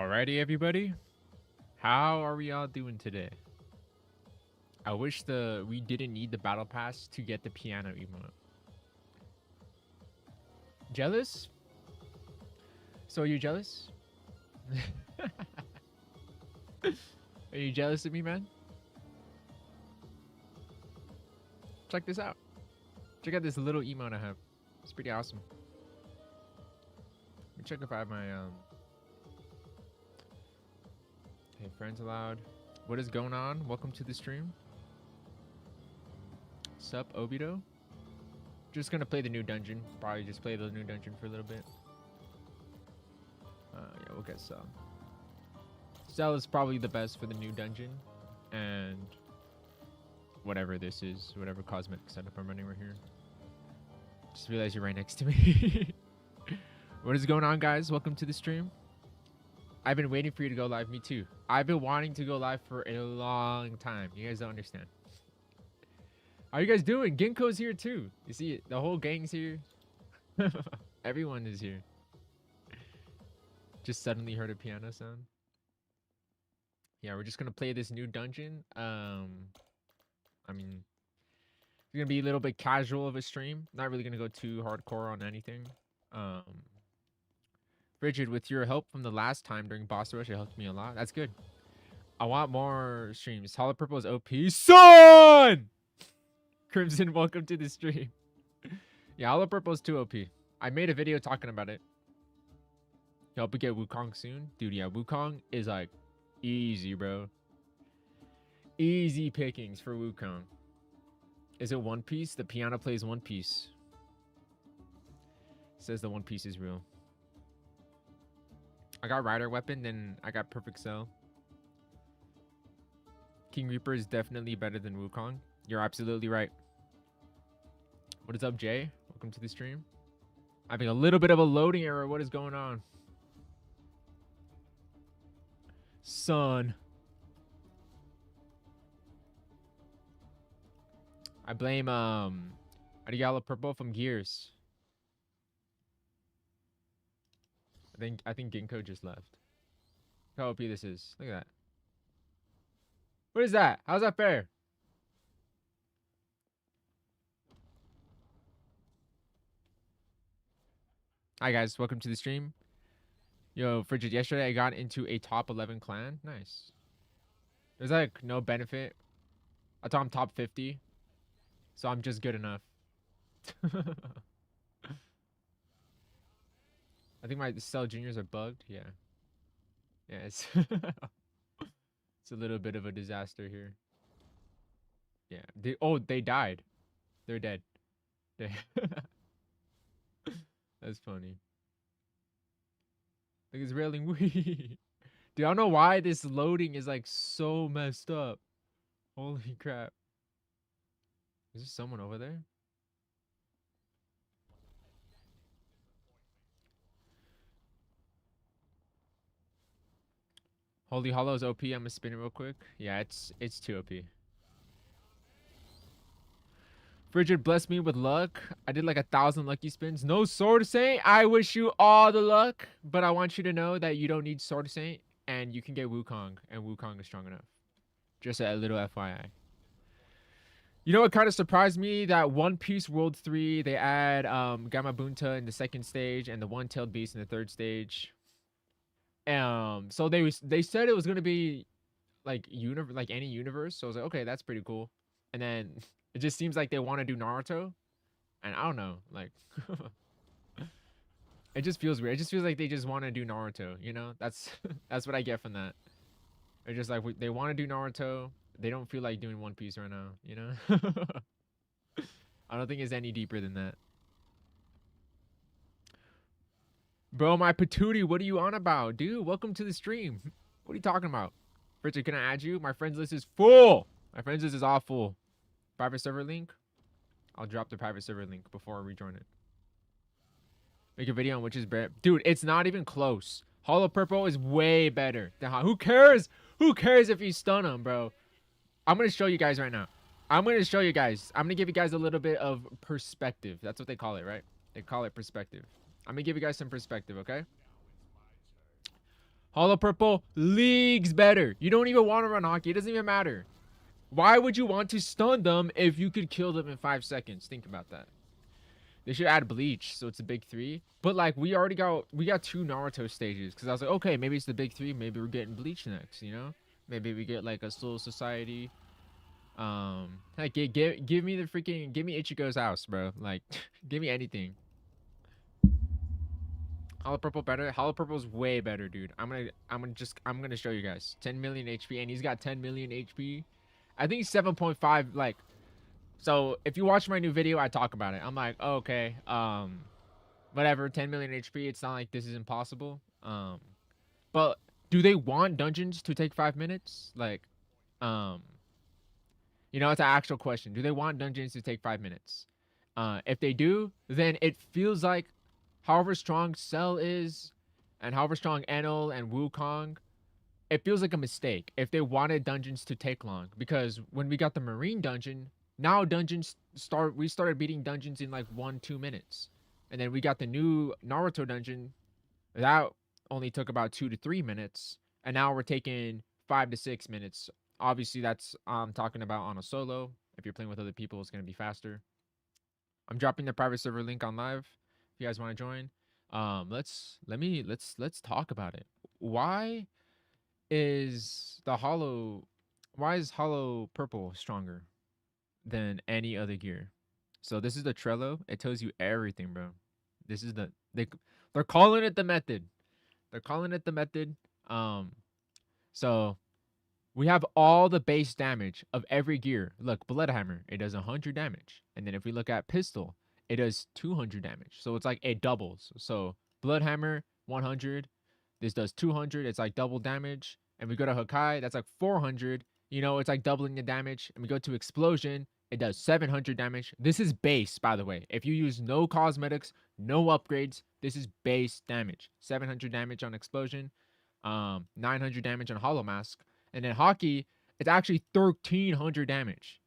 Alrighty, everybody. How are we all doing today? I wish we didn't need the battle pass to get the piano emote. Jealous? So are you jealous? Are you jealous of me, man? Check this out. Check out this little emote I have. It's pretty awesome. Let me check if I have my Hey, friends allowed. What is going on? Welcome to the stream. Sup, Obito? Just gonna play the new dungeon. Probably just play the new dungeon for a little bit. Yeah, we'll get Cell. Cell is probably the best for the new dungeon. And whatever this is, whatever cosmetic setup I'm running right here. Just realized you're right next to me. What is going on, guys? Welcome to the stream. I've been waiting for you to go live. Me too. I've been wanting to go live for a long time. You guys don't understand. How are you guys doing? Ginkgo's here too. You see it? The whole gang's here. Everyone is here. Just suddenly heard a piano sound. Yeah, we're just gonna play this new dungeon. I mean, it's gonna be a little bit casual of a stream. Not really gonna go too hardcore on anything. Frigid, with your help from the last time during boss rush, it helped me a lot. That's good. I want more streams. Hollow Purple is OP. Son! Crimson, welcome to the stream. Yeah, Hollow Purple is too OP. I made a video talking about it. Hope we get Wukong soon. Dude, yeah, Wukong is like easy, bro. Easy pickings for Wukong. Is it One Piece? The piano plays One Piece. Says the One Piece is real. I got Rider Weapon, then I got Perfect Cell. King Reaper is definitely better than Wukong. You're absolutely right. What is up, Jay? Welcome to the stream. Having a little bit of a loading error. What is going on? Son. I blame Hollow Purple from Gears. I think Ginkgo just left. How OP this is. Look at that. What is that? How's that fair? Hi guys, welcome to the stream. Yo, Frigid, yesterday I got into a top 11 clan. Nice. There's like no benefit. I thought I'm top 50. So I'm just good enough. I think my Cell Juniors are bugged. Yeah. Yeah, it's it's a little bit of a disaster here. Yeah. They died. They're dead. That's funny. Like it's railing weed. Dude, I don't know why this loading is like so messed up. Holy crap. Is there someone over there? Holy Hollow's OP. I'm gonna spin it real quick. Yeah, it's too OP. Frigid, bless me with luck. I did like 1,000 lucky spins. No Sword Saint. I wish you all the luck, but I want you to know that you don't need Sword Saint, and you can get Wukong, and Wukong is strong enough. Just a little FYI. You know what kind of surprised me? That One Piece World 3, they add Gamma Bunta in the second stage and the One-Tailed Beast in the third stage. So they said it was gonna be like any universe. So I was like, okay, that's pretty cool. And then it just seems like they want to do Naruto, and I don't know, like it just feels weird. It just feels like they just want to do Naruto. You know, that's that's what I get from that. They're just like they want to do Naruto. They don't feel like doing One Piece right now. You know, I don't think it's any deeper than that. Bro, my patootie, what are you on about? Dude, welcome to the stream. What are you talking about? Richard, can I add you? My friends list is full. My friends list is all full. Private server link? I'll drop the private server link before I rejoin it. Make a video on which is better. Dude, it's not even close. Hollow Purple is way better than Who cares? Who cares if you stun him, bro? I'm going to show you guys right now. I'm going to show you guys. I'm going to give you guys a little bit of perspective. That's what they call it, right? They call it perspective. I'm gonna give you guys some perspective, okay? Hollow Purple leagues better. You don't even want to run hockey. It doesn't even matter. Why would you want to stun them if you could kill them in 5 seconds? Think about that. They should add bleach, so it's a big 3. But like we got 2 Naruto stages, because I was like, okay, maybe it's the big 3. Maybe we're getting bleach next, you know? Maybe we get like a Soul Society. Like give me the freaking, give me Ichigo's house, bro. Like give me anything. Hollow Purple better. Hollow Purple's way better, dude. I'm gonna show you guys. 10 million HP, and he's got 10 million HP. I think 7.5. Like, so if you watch my new video, I talk about it. I'm like, oh, okay, whatever. 10 million HP. It's not like this is impossible. But do they want dungeons to take 5 minutes? Like, you know, it's an actual question. Do they want dungeons to take 5 minutes? If they do, then it feels like however strong Cell is, and however strong Enel and Wukong, it feels like a mistake if they wanted dungeons to take long. Because when we got the Marine dungeon, now we started beating dungeons in like 1-2 minutes. And then we got the new Naruto dungeon, that only took about 2 to 3 minutes. And now we're taking 5 to 6 minutes. Obviously, that's talking about on a solo. If you're playing with other people, it's gonna be faster. I'm dropping the private server link on live. If you guys want to join, let's talk about it. Why is Hollow Purple stronger than any other gear? So this is the Trello. It tells you everything, bro. This is they're calling it the method. They're calling it the method. So we have all the base damage of every gear. Look, Bloodhammer, it does 100 damage. And then if we look at Pistol, it does 200 damage. So it's like it doubles. So Bloodhammer, 100. This does 200. It's like double damage. And we go to Hakai, that's like 400. You know, it's like doubling the damage. And we go to Explosion, it does 700 damage. This is base, by the way. If you use no cosmetics, no upgrades, this is base damage. 700 damage on Explosion, 900 damage on Hollow Mask. And then Hockey, it's actually 1300 damage.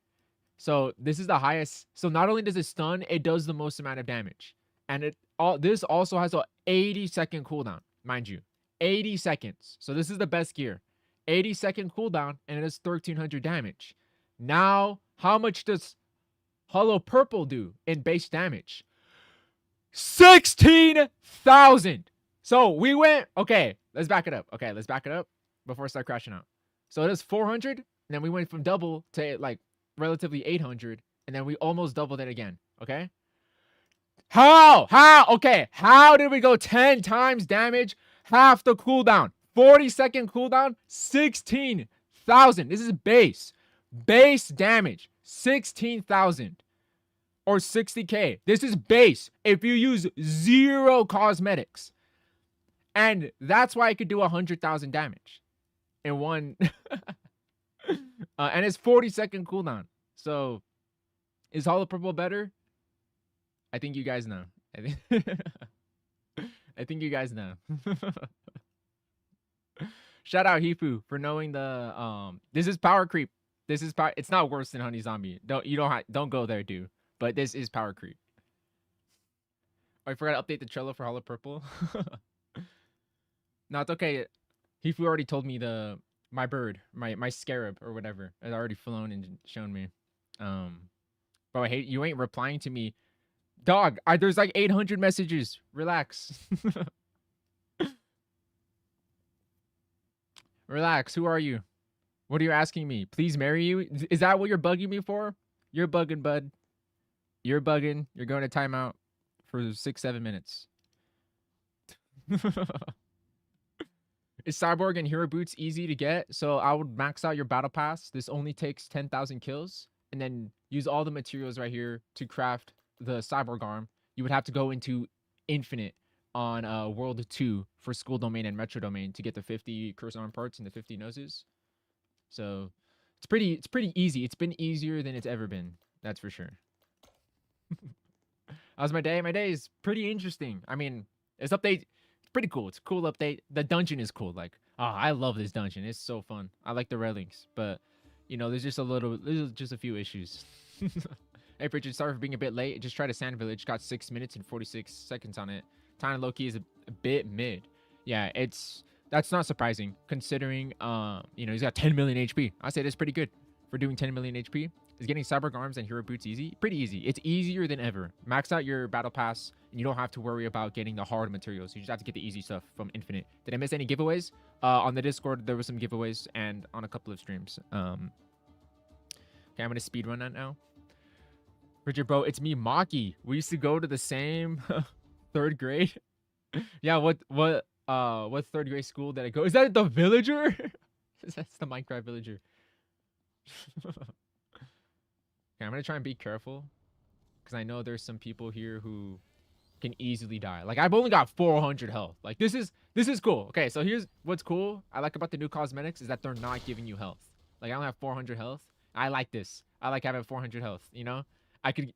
So this is the highest. So not only does it stun, it does the most amount of damage. And this also has a 80-second cooldown, mind you. 80 seconds. So this is the best gear. 80-second cooldown, and it does 1300 damage. Now, how much does Hollow Purple do in base damage? 16,000. So we went, okay, let's back it up. Okay, let's back it up before I start crashing out. So it is 400, and then we went from double to like relatively 800, and then we almost doubled it again. Okay, how okay, how did we go 10 times damage, half the cooldown, 40-second cooldown, 16,000? This is base damage, 16,000 or 60k. This is base if you use 0 cosmetics, and that's why I could do 100,000 damage in one. And it's 40-second cooldown. So is Hollow Purple better? I think you guys know. I think you guys know. Shout out Hifu for knowing the this is power creep. This is power. It's not worse than Honey Zombie. Don't go there, dude. But this is power creep. Oh, I forgot to update the Trello for Hollow Purple. No, it's okay. Hifu already told me my bird, my scarab or whatever, has already flown and shown me. Bro, I hate you ain't replying to me. Dog, there's like 800 messages. Relax. Relax. Who are you? What are you asking me? Please marry you? Is that what you're bugging me for? You're bugging, bud. You're bugging. You're going to timeout for 6-7 minutes. Is Cyborg and Hero Boots easy to get? So I would max out your battle pass. This only takes 10,000 kills. And then use all the materials right here to craft the Cyborg arm. You would have to go into Infinite on World 2 for School Domain and Metro Domain to get the 50 Curse Arm parts and the 50 noses. So it's pretty easy. It's been easier than it's ever been. That's for sure. How's my day? My day is pretty interesting. I mean, this update, it's pretty cool. It's a cool update. The dungeon is cool. Like, oh, I love this dungeon. It's so fun. I like the railings, but you know, there's just a few issues. Hey, Bridget, sorry for being a bit late. Just tried a Sand Village. Got 6 minutes and 46 seconds on it. Time low key is a bit mid. Yeah, That's not surprising considering, you know, he's got 10 million HP. I say that's pretty good for doing 10 million HP. Is getting cyborg arms and hero boots easy? Pretty easy. It's easier than ever. Max out your battle pass and you don't have to worry about getting the hard materials. You just have to get the easy stuff from Infinite. Did I miss any giveaways? On the Discord, there were some giveaways and on a couple of streams. Okay, I'm gonna speedrun that now. Richard, bro, it's me, Maki. We used to go to the same 3rd grade. Yeah, what third grade school did I go? Is that the villager? That's the Minecraft villager. Okay, I'm gonna try and be careful because I know there's some people here who can easily die. Like I've only got 400 health. Like this is cool. Okay, so here's what's cool. I like about the new cosmetics is that they're not giving you health. Like I only have 400 health. I like this. I like having 400 health. You know,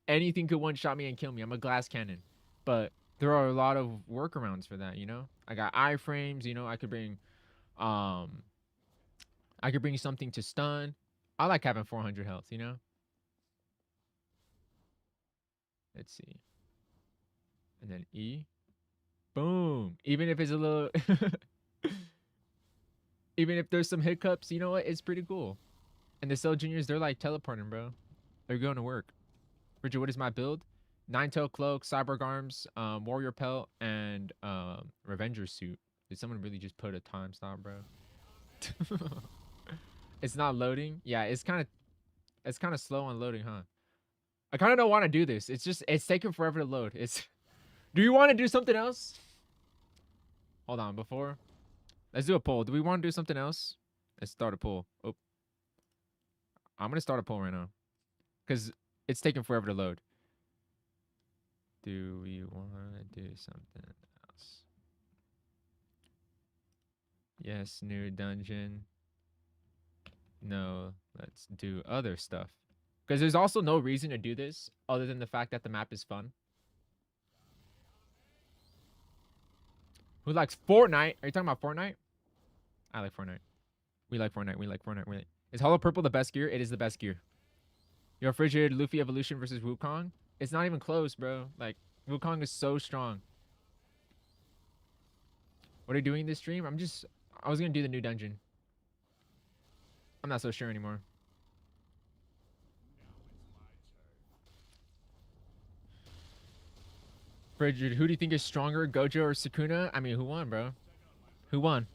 anything could one shot me and kill me. I'm a glass cannon, but there are a lot of workarounds for that, you know? I got iframes, you know, I could bring something to stun. I like having 400 health, you know? Let's see. And then E. Boom. Even if it's a little even if there's some hiccups, you know what? It's pretty cool. And the Cell Juniors, they're like teleporting, bro. They're going to work. Richard, what is my build? 9-tail cloak, cyborg arms, warrior pelt, and Revenger suit. Did someone really just put a time stop, bro? It's not loading. Yeah, it's kind of slow on loading, huh? I kind of don't want to do this. It's taking forever to load. Do you want to do something else? Hold on, let's do a poll. Do we want to do something else? Let's start a poll. Oh, I'm gonna start a poll right now because it's taking forever to load. Do we want to do something else? Yes, new dungeon. No, let's do other stuff. Because there's also no reason to do this other than the fact that the map is fun. Who likes Fortnite? Are you talking about Fortnite? I like Fortnite. We like Fortnite. We like Fortnite. Is Hollow Purple the best gear? It is the best gear. Your frigid Luffy evolution versus Wukong? It's not even close, bro. Like, Wukong is so strong. What are you doing this stream? I was gonna do the new dungeon. I'm not so sure anymore. Frigid, who do you think is stronger, Gojo or Sukuna? I mean, who won, bro? Who won?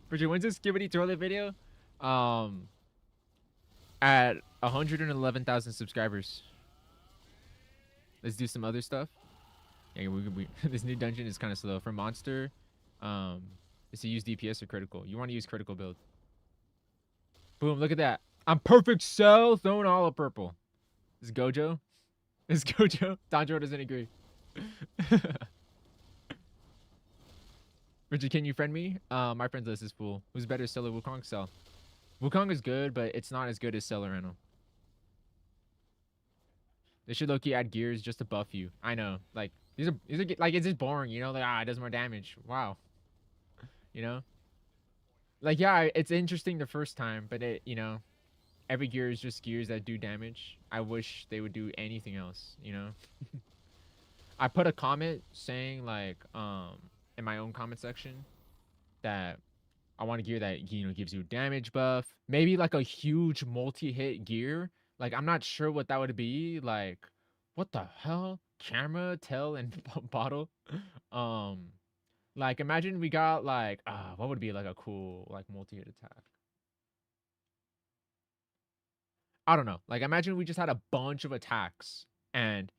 Frigid, when's this Skibbity toilet video? At 111,000 subscribers. Let's do some other stuff. Yeah, this new dungeon is kind of slow. For monster, is to use DPS or critical. You want to use critical build. Boom, look at that. I'm perfect cell, throwing all of purple. Is Gojo? Is Gojo? Danjo doesn't agree. Richard, can you friend me? My friends list is full. Who's better, Cell or Wukong? Cell. Wukong is good, but it's not as good as Cell or Reno. They should low-key add gears just to buff you. I know. Like, these are like, it's just boring, you know? Like, it does more damage. Wow. You know? Like, yeah, it's interesting the first time, but you know, every gear is just gears that do damage. I wish they would do anything else, you know? I put a comment saying, like, in my own comment section that I want a gear that, you know, gives you damage buff. Maybe, like, a huge multi-hit gear. Like, I'm not sure what that would be. Like, what the hell? Camera, tail, and bottle? Like, imagine we got, like, what would be, like, a cool, like, multi-hit attack? I don't know. Like, imagine we just had a bunch of attacks, and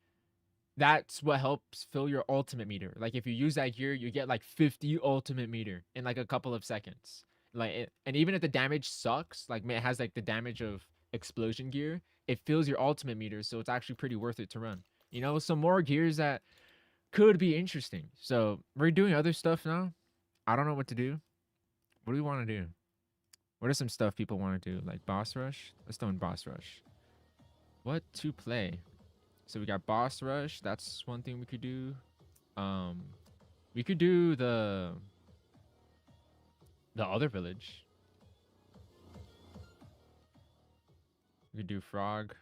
that's what helps fill your ultimate meter. Like, if you use that gear, you get, like, 50 ultimate meter in, like, a couple of seconds. Like, and even if the damage sucks, like, it has, like, the damage of explosion gear, it fills your ultimate meter, so it's actually pretty worth it to run. You know, some more gears that could be interesting. So we're doing other stuff now. I don't know what to do. What do we want to do? What are some stuff people want to do? Like boss rush? Let's do boss rush. What to play? So we got boss rush. That's one thing we could do. We could do the other village. We could do frog,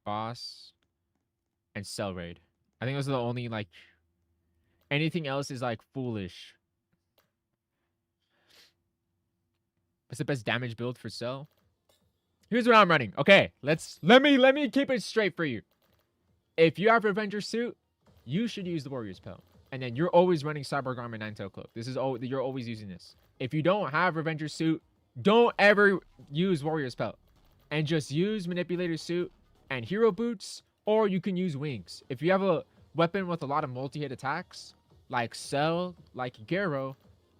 boss, and cell raid. I think those are the only, like, anything else is, like, foolish. What's the best damage build for Cell? Here's what I'm running. Okay, let me keep it straight for you. If you have Revenger suit, you should use the Warrior's Pelt. And then you're always running Cyborg Armor, Nine-Tail Cloak. This is all you're always using this. If you don't have Revenger suit, don't ever use Warrior's Pelt. And just use Manipulator suit and Hero Boots, or you can use Wings. If you have a weapon with a lot of multi-hit attacks, like Cell, like Garo,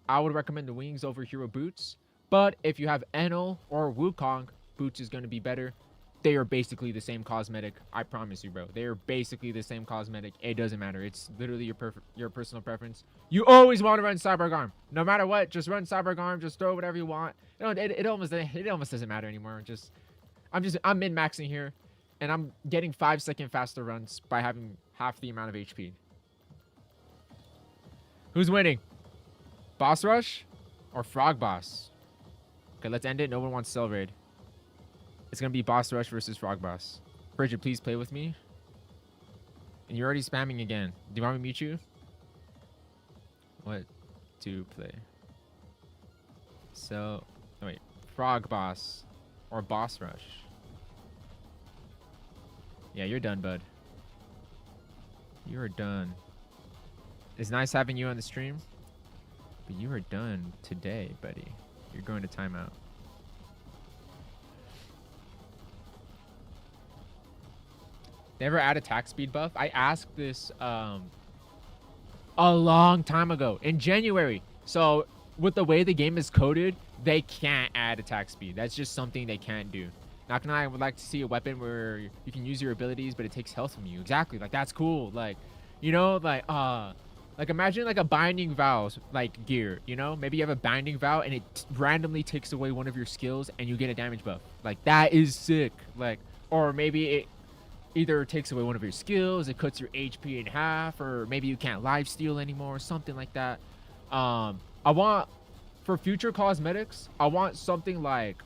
I would recommend the Wings over Hero Boots. But if you have Enel or Wukong, Boots is going to be better. They are basically the same cosmetic. I promise you, bro. They are basically the same cosmetic. It doesn't matter. It's literally your personal preference. You always want to run Cyborg Arm. No matter what, just run Cyborg Arm. Just throw whatever you want. You know, it almost doesn't matter anymore. I'm min-maxing here, and I'm getting 5-second faster runs by having half the amount of HP. Who's winning? Boss Rush or Frog Boss? Okay, let's end it. No one wants Cell Raid. It's going to be Boss Rush versus Frog Boss. Bridget, please play with me. And you're already spamming again. Do you want me to mute you? What to play? So, oh wait. Frog Boss or Boss Rush? Yeah, you're done, bud. You are done. It's nice having you on the stream. But you are done today, buddy. You're going to timeout. Never add attack speed buff. I asked this a long time ago in January. So with the way the game is coded, they can't add attack speed. That's just something they can't do. Not gonna lie, I would like to see a weapon where you can use your abilities, but it takes health from you. Exactly. Like that's cool. Like, you know, like imagine like a binding vow like gear, you know? Maybe you have a binding vow and it randomly takes away one of your skills and you get a damage buff. Like that is sick. Like, or maybe it either takes away one of your skills, it cuts your HP in half, or maybe you can't lifesteal anymore, something like that. I want, for future cosmetics, I want something like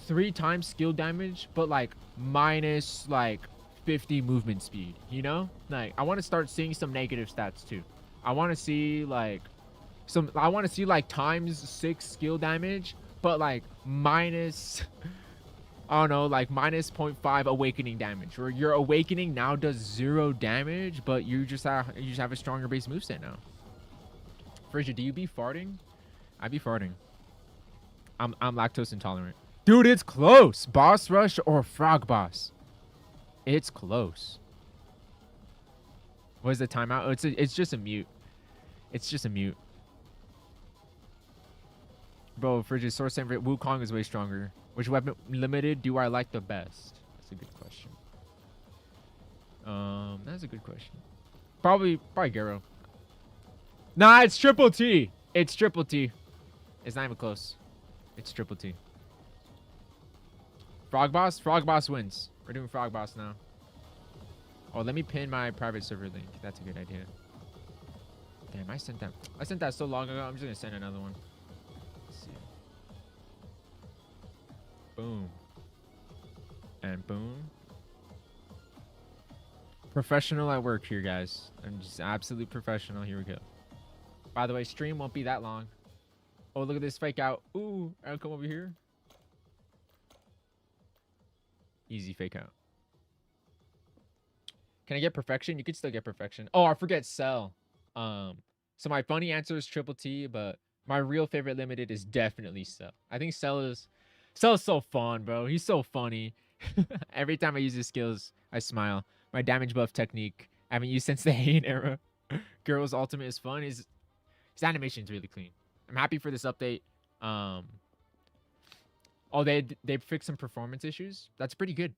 3 times skill damage, but like minus like 50 movement speed, you know? Like, I want to start seeing some negative stats too. I want to see like times 6 skill damage, but like minus... I don't know, like minus 0.5 awakening damage, or your awakening now does 0 damage, but you just have a stronger base moveset now. Frigid, do you be farting? I be farting. I'm lactose intolerant. Dude, it's close. Boss Rush or Frog Boss? It's close. What is the timeout? Oh, it's just a mute. It's just a mute. Bro, Frigid, Source and Wukong is way stronger. Which weapon limited do I like the best? That's a good question. That's a good question. Probably Garo. Nah, it's Triple T. It's Triple T. It's not even close. It's Triple T. Frog Boss? Frog Boss wins. We're doing Frog Boss now. Oh, let me pin my private server link. That's a good idea. Damn, I sent that so long ago. I'm just gonna send another one. Let's see. Boom. And boom. Professional at work here, guys. I'm just absolute professional. Here we go. By the way, stream won't be that long. Oh, look at this fake out. Ooh, I'll come over here. Easy fake out. Can I get perfection? You could still get perfection. Oh, I forget Cell. So my funny answer is Triple T, but my real favorite limited is definitely Cell. I think Cell is so fun, bro. He's so funny. Every time I use his skills, I smile. My damage buff technique, I haven't used since the Hane era. Girl's ultimate is fun. His animation is really clean. I'm happy for this update. Oh, they fixed some performance issues. That's pretty good.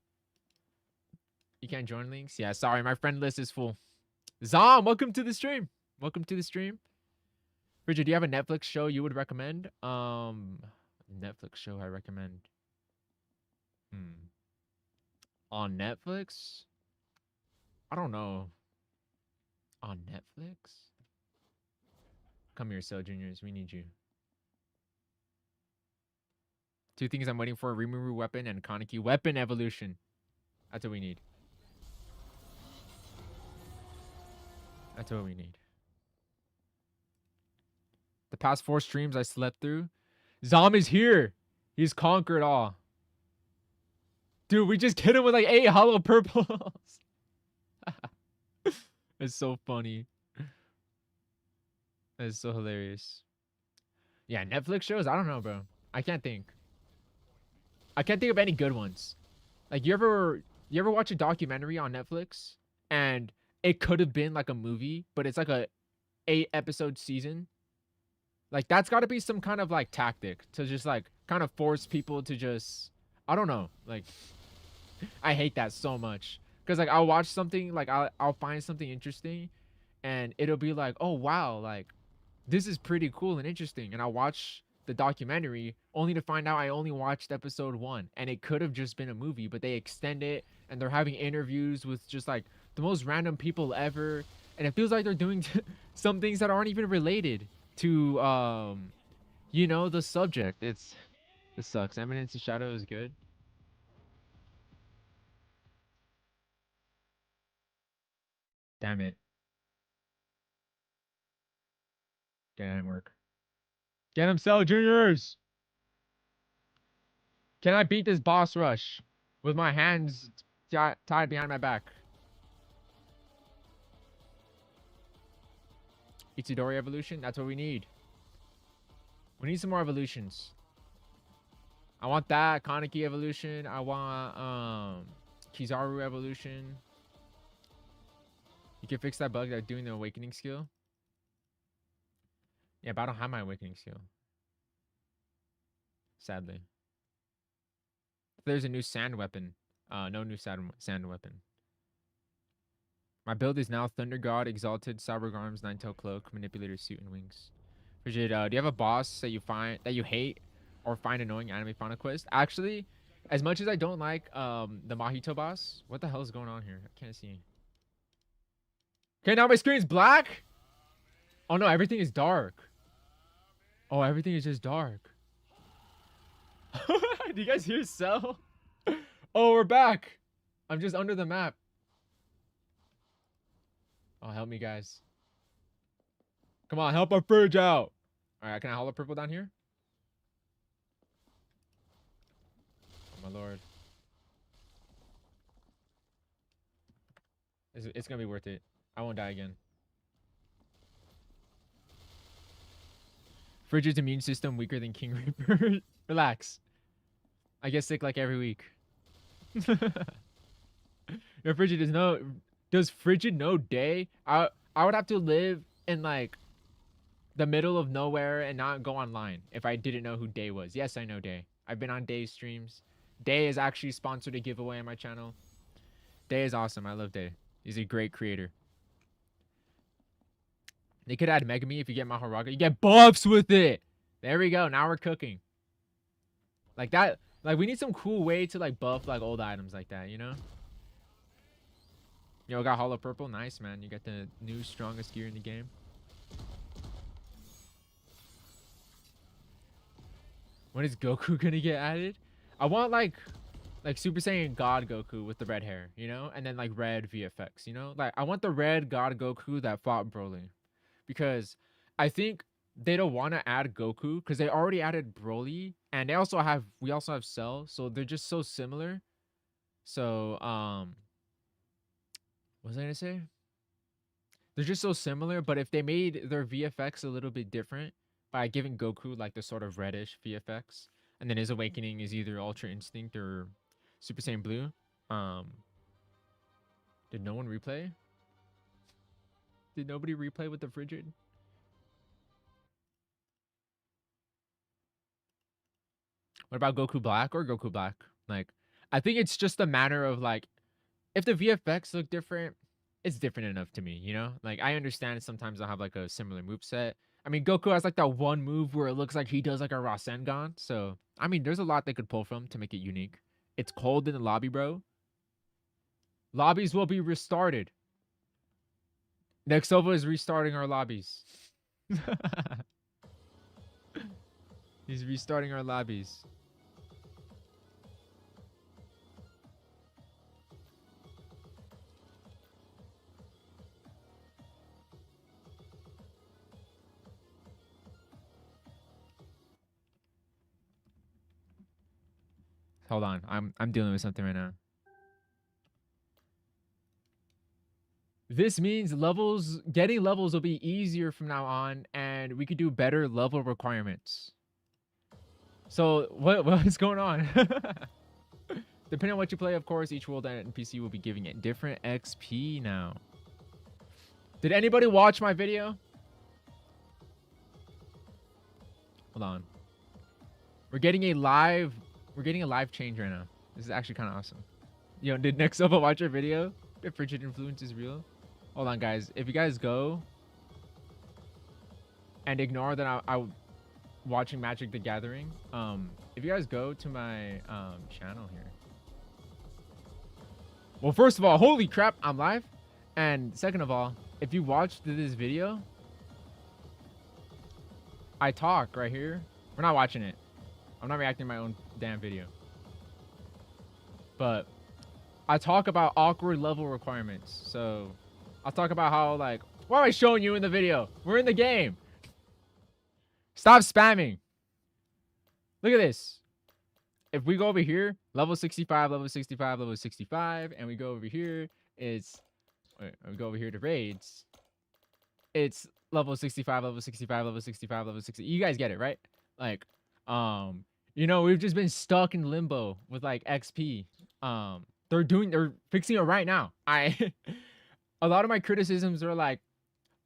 You can't join links. Yeah, sorry, my friend list is full. Zom, welcome to the stream. Welcome to the stream. Bridget, do you have a Netflix show you would recommend? Netflix show I recommend. On Netflix? I don't know. On Netflix? Come here, Cell Juniors. We need you. 2 things I'm waiting for: Rimuru weapon and Kaneki weapon evolution. That's what we need. That's what we need. The past 4 streams I slept through. Zom is here. He's conquered all. Dude, we just hit him with like 8 hollow purples. It's so funny. It's so hilarious. Yeah, Netflix shows? I don't know, bro. I can't think. I can't think of any good ones. Like you ever watch a documentary on Netflix and it could have been like a movie, but it's like a 8-episode season? Like that's got to be some kind of like tactic to just like kind of force people to just I don't know. Like I hate that so much. Cuz like I'll watch something like I'll find something interesting and it'll be like, "Oh wow, like this is pretty cool and interesting." And I'll watch the documentary only to find out I only watched episode 1 and it could have just been a movie, but they extend it and they're having interviews with just like the most random people ever and it feels like they're doing some things that aren't even related to you know, the subject. It sucks. Eminence and Shadow is good. Damn it. Didn't work. Get him, Cell Juniors! Can I beat this boss rush with my hands tied behind my back? Itadori evolution? That's what we need. We need some more evolutions. I want that. Kaneki evolution. I want Kizaru evolution. You can fix that bug that's doing the awakening skill. Yeah, but I don't have my awakening skill. Sadly. There's a new sand weapon. No new sand weapon. My build is now Thunder God, Exalted, Cyber Arms, Nine-Tail Cloak, Manipulator Suit, and Wings. Frigid, do you have a boss that you hate or find annoying anime Final Quest? Actually, as much as I don't like the Mahito boss, what the hell is going on here? I can't see. Okay, now my screen's black? Oh no, everything is dark. Oh, everything is just dark. Do you guys hear Cell? Oh, we're back. I'm just under the map. Oh, help me, guys. Come on, help our Fridge out. All right, can I hollow purple down here? Oh, my lord. It's going to be worth it. I won't die again. Frigid's immune system weaker than King Reaper. Relax. I get sick like every week. Your Frigid does Frigid know day? I would have to live in like the middle of nowhere and not go online if I didn't know who Day was. Yes, I know Day. I've been on Day's streams. Day is actually sponsored a giveaway on my channel. Day is awesome. I love Day. He's a great creator. They could add Megami if you get Mahoraga. You get buffs with it. There we go. Now we're cooking. Like that. Like we need some cool way to like buff like old items like that, you know? Yo, got hollow purple. Nice, man. You got the new strongest gear in the game. When is Goku gonna get added? I want like Super Saiyan God Goku with the red hair, you know? And then like red VFX, you know? Like I want the red God Goku that fought Broly. Because I think they don't want to add Goku because they already added Broly and we also have Cell, so they're just so similar. So what was I gonna say? They're just so similar, but if they made their VFX a little bit different by giving Goku like the sort of reddish VFX, and then his awakening is either Ultra Instinct or Super Saiyan Blue. Did no one replay? Did nobody replay with the Frigid? What about Goku Black or Goku Black? Like, I think it's just a matter of like, if the VFX look different, it's different enough to me, you know? Like, I understand sometimes I'll have like a similar moveset. I mean, Goku has like that one move where it looks like he does like a Rasengan. So, I mean, there's a lot they could pull from to make it unique. It's cold in the lobby, bro. Lobbies will be restarted. Nexova is restarting our lobbies. He's restarting our lobbies. Hold on. I'm dealing with something right now. This means getting levels will be easier from now on, and we could do better level requirements. So what is going on? Depending on what you play, of course, each world and NPC will be giving it different XP now. Did anybody watch my video? Hold on. We're getting a live change right now. This is actually kind of awesome. Yo, did Nexova watch our video? If frigid influence is real? Hold on, guys. If you guys go and ignore that I watching Magic the Gathering, if you guys go to my channel here. Well, first of all, holy crap, I'm live. And second of all, if you watched this video, I talk right here. We're not watching it. I'm not reacting to my own damn video. But I talk about awkward level requirements. So I'll talk about how, like, why am I showing you in the video? We're in the game. Stop spamming. Look at this. If we go over here, level 65, level 65, level 65, and we go over here, we go over here to raids. It's level 65, level 65, level 65, level 60. You guys get it, right? Like, you know, we've just been stuck in limbo with like XP. They're fixing it right now. A lot of my criticisms are like,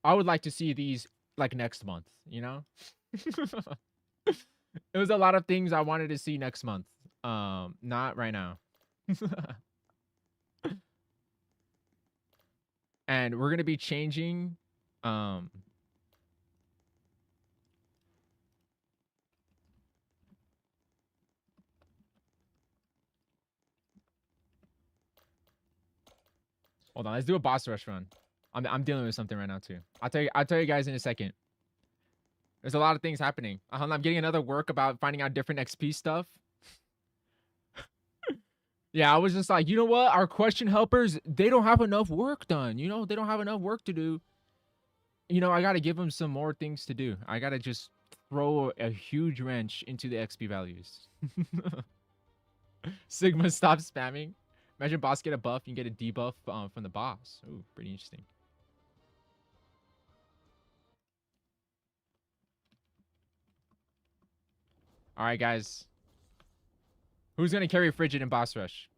I would like to see these like next month, you know? It was a lot of things I wanted to see next month. Not right now. And we're gonna be changing hold on, let's do a boss rush run. I'm dealing with something right now too. I'll tell you guys in a second. There's a lot of things happening. I'm getting another work about finding out different XP stuff. Yeah, I was just like, you know what? Our question helpers, they don't have enough work done. You know, they don't have enough work to do. You know, I got to give them some more things to do. I got to just throw a huge wrench into the XP values. Sigma, stop spamming. Imagine boss get a buff, you can get a debuff from the boss. Ooh, pretty interesting. All right, guys. Who's going to carry Frigid in boss rush?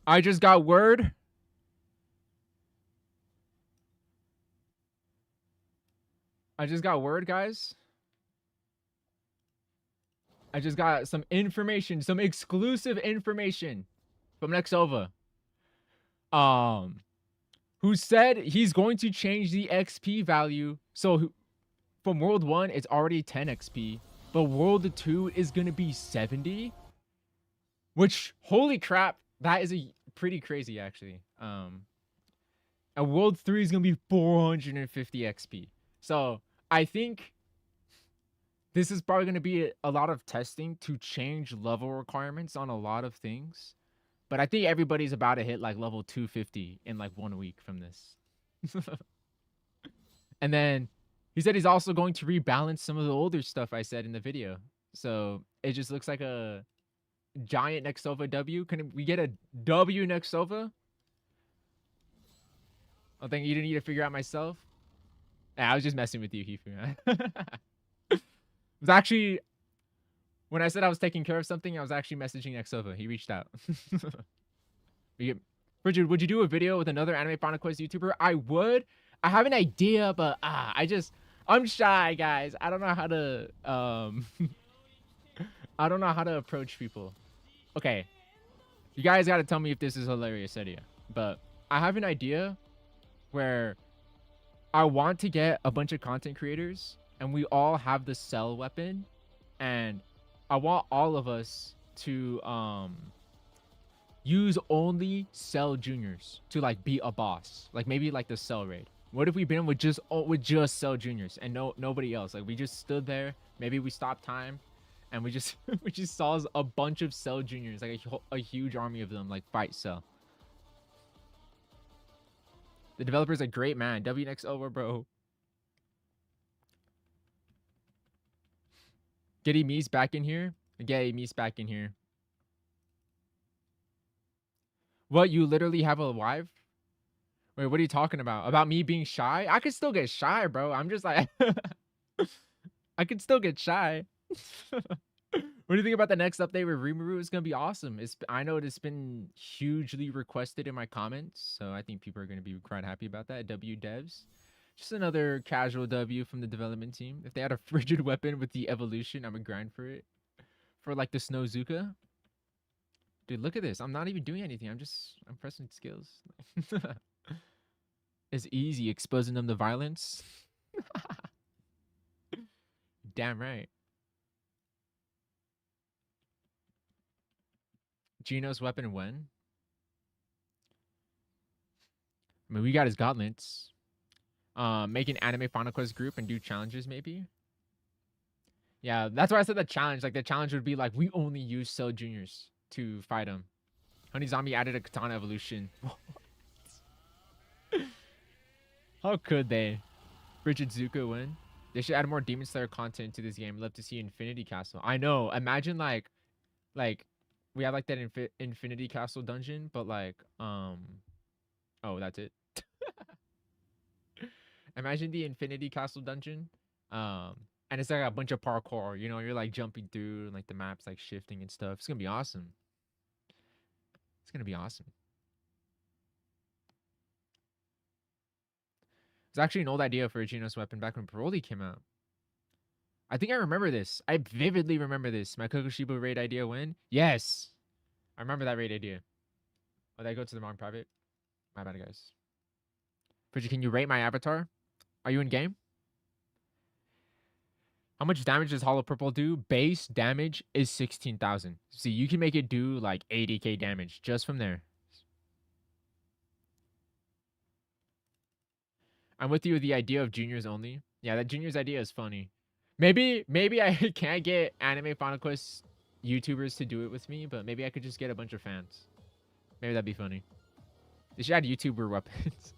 I just got word. Guys. I just got some information, some exclusive information from Nexova. Who said he's going to change the XP value. So from World 1, it's already 10 XP. But World 2 is going to be 70. Which, holy crap, that is pretty crazy, actually. And World 3 is going to be 450 XP. So, I think this is probably going to be a lot of testing to change level requirements on a lot of things. But I think everybody's about to hit like level 250 in like 1 week from this. And then he said he's also going to rebalance some of the older stuff I said in the video. So it just looks like a giant Nexova W. Can we get a W Nexova? I think you didn't need to figure out myself. Nah, I was just messing with you, Hifu. It was actually, when I said I was taking care of something, I was actually messaging Nexova. He reached out. Bridget, would you do a video with another Anime Final Quest YouTuber? I would. I have an idea, but I'm shy, guys. I don't know how to I don't know how to approach people. Okay. You guys got to tell me if this is a hilarious idea. But I have an idea where I want to get a bunch of content creators and we all have the cell weapon, and I want all of us to use only cell juniors to like beat a boss. Like maybe like the cell raid. What if we been with just cell juniors and nobody else? Like we just stood there, maybe we stopped time, and we just saw a bunch of cell juniors, like a huge army of them, like fight cell. The developer's a great man. WNX over, bro. Get Emise back in here. Get Emise back in here. What, you literally have a wife? Wait, what are you talking about? About me being shy? I could still get shy, bro. I'm just like I could still get shy. What do you think about the next update with Rimuru? It's gonna be awesome. I know it's been hugely requested in my comments, so I think people are gonna be quite happy about that. W devs. Just another casual W from the development team. If they had a frigid weapon with the evolution, I would grind for it. For like the Snowzuka. Dude, look at this. I'm not even doing anything. I'm pressing skills. It's easy exposing them to violence. Damn right. Gino's weapon when? I mean, we got his gauntlets. Make an anime Final Quest group and do challenges, maybe. Yeah, that's why I said the challenge. Like, the challenge would be like, we only use Cell Juniors to fight him. Honey Zombie added a katana evolution. How could they? Bridget Zuko win? They should add more Demon Slayer content to this game. Love to see Infinity Castle. I know. Imagine like we have like that Infinity Castle dungeon, but like oh, that's it. Imagine the Infinity Castle dungeon. And it's like a bunch of parkour, you know, you're like jumping through and like the map's like shifting and stuff. It's gonna be awesome. It's gonna be awesome. It's actually an old idea for a Genos weapon back when Broly came out. I think I remember this. I vividly remember this. My Kokoshiba raid idea win? Yes. I remember that raid idea. Oh, did I go to the wrong private? My bad, guys. Bridget, can you rate my avatar? Are you in game? How much damage does Hollow Purple do? Base damage is 16,000. See, you can make it do like 80k damage just from there. I'm with you with the idea of juniors only. Yeah, that juniors idea is funny. Maybe I can't get anime Final Quest YouTubers to do it with me, but maybe I could just get a bunch of fans. Maybe that'd be funny. They should add YouTuber weapons.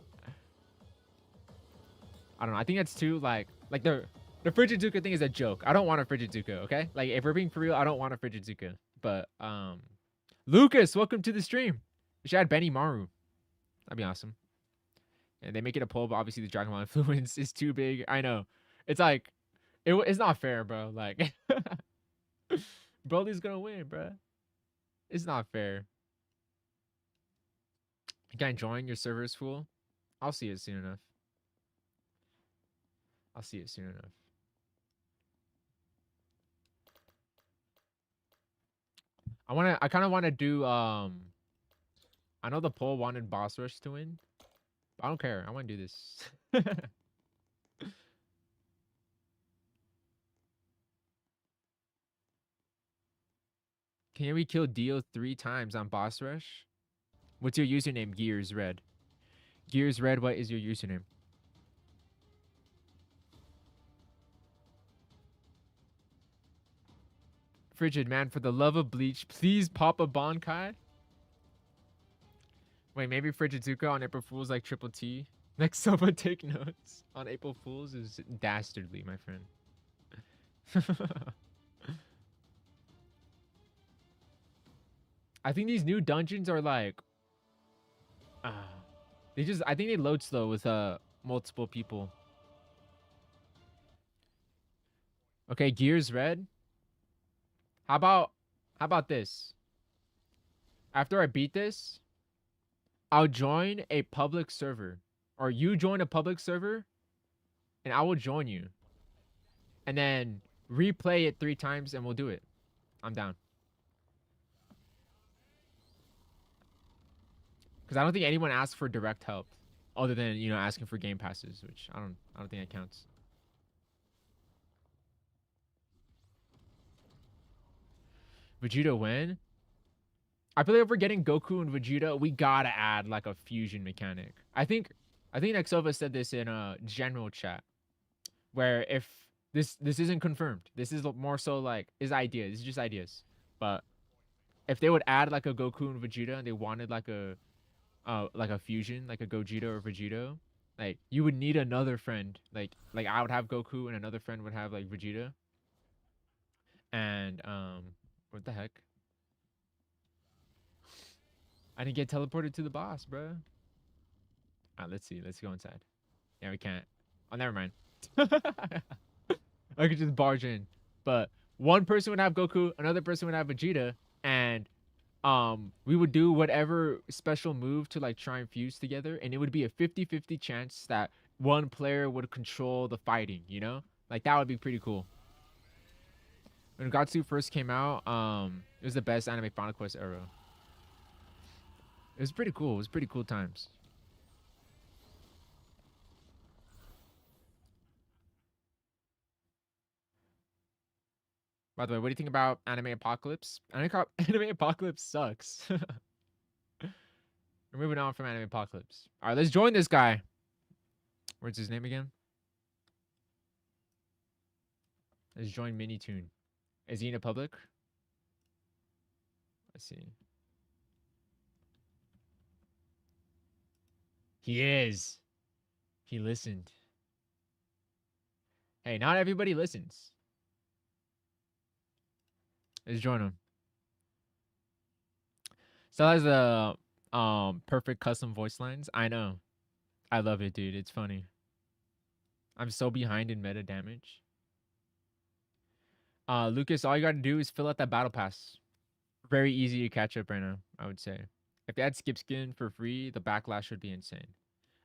I don't know. I think that's too like the Frigid Zuka thing is a joke. I don't want a Frigid Zuka, okay? Like if we're being for real, I don't want a Frigid Zuka. But Lucas, welcome to the stream. They should add Benny Maru. That'd be awesome. And they make it a poll, but obviously the Dragon Ball influence is too big. I know. It's like it's not fair, bro. Like Broly's gonna win, bro. It's not fair. Can I join your server is full? I'll see it soon enough. I'll see it soon enough. I kind of want to do I know the poll wanted Boss Rush to win. But I don't care. I want to do this. Can we kill Dio 3 times on Boss Rush? What's your username? Gears Red. Gears Red, what is your username? Frigid man, for the love of Bleach, please pop a Bankai. Wait, maybe Frigid Zuka on April Fools like Triple T. Next someone take notes on April Fools is dastardly, my friend. I think these new dungeons are like I think they load slow with multiple people. Okay, Gears Red. How about this? After I beat this, I'll join a public server. Or you join a public server, and I will join you. And then replay it 3 times, and we'll do it. I'm down. Because I don't think anyone asks for direct help. Other than, you know, asking for game passes, which I don't think that counts. Vegeta win? I feel like if we're getting Goku and Vegeta, we gotta add like a fusion mechanic. I think Nexova said this in a general chat, where if this isn't confirmed, this is more so like his idea. This is just ideas. But if they would add like a Goku and Vegeta, and they wanted like a fusion, like a Gogeta or Vegeta, like you would need another friend. Like I would have Goku and another friend would have like Vegeta. And what the heck? I didn't get teleported to the boss, bro. Let's see. Let's go inside. Yeah, we can't. Oh, never mind. I could just barge in. But one person would have Goku, another person would have Vegeta, and we would do whatever special move to like try and fuse together, and it would be a 50-50 chance that one player would control the fighting, you know? Like that would be pretty cool. When Gatsu first came out, it was the best anime Final Quest era. It was pretty cool. It was pretty cool times. By the way, what do you think about Anime Apocalypse? Anime Apocalypse sucks. We're moving on from Anime Apocalypse. All right, let's join this guy. What's his name again? Let's join Minitoon. Is he in a public? Let's see. He is. He listened. Hey, not everybody listens. Let's join him. Still has the perfect custom voice lines. I know. I love it, dude. It's funny. I'm so behind in meta damage. Lucas, all you gotta do is fill out that battle pass. Very easy to catch up right now, I would say. If they had skip skin for free, the backlash would be insane.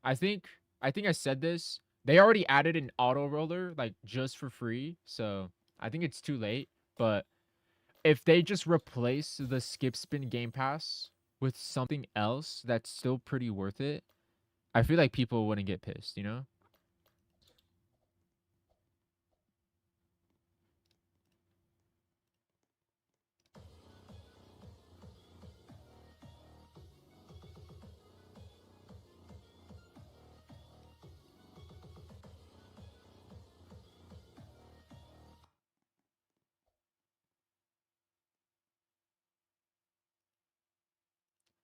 I think I said this. They already added an auto roller like just for free, so I think it's too late. But if they just replace the skip spin game pass with something else that's still pretty worth it, I feel like people wouldn't get pissed, you know?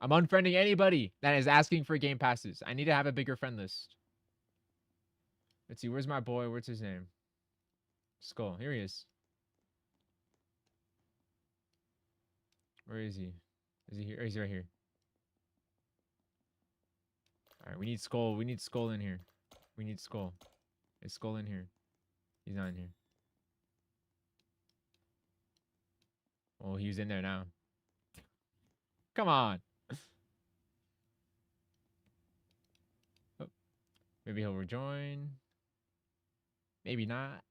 I'm unfriending anybody that is asking for game passes. I need to have a bigger friend list. Let's see, where's my boy? What's his name? Skull. Here he is. Where is he? Is he here? He's right here. Alright, we need Skull. We need Skull in here. We need Skull. Is Skull in here? He's not in here. Oh, he's in there now. Come on. Oh, maybe he'll rejoin. Maybe not.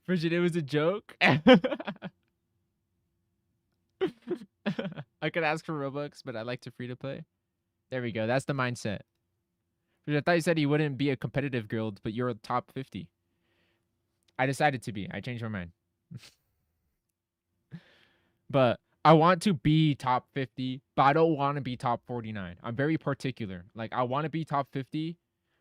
Frigid, it was a joke. I could ask for Robux, but I like to free to play. There we go. That's the mindset. Frigid, I thought you said you wouldn't be a competitive guild, but you're a top 50. I decided to be. I changed my mind. But I want to be top 50, but I don't want to be top 49. I'm very particular. Like I want to be top 50,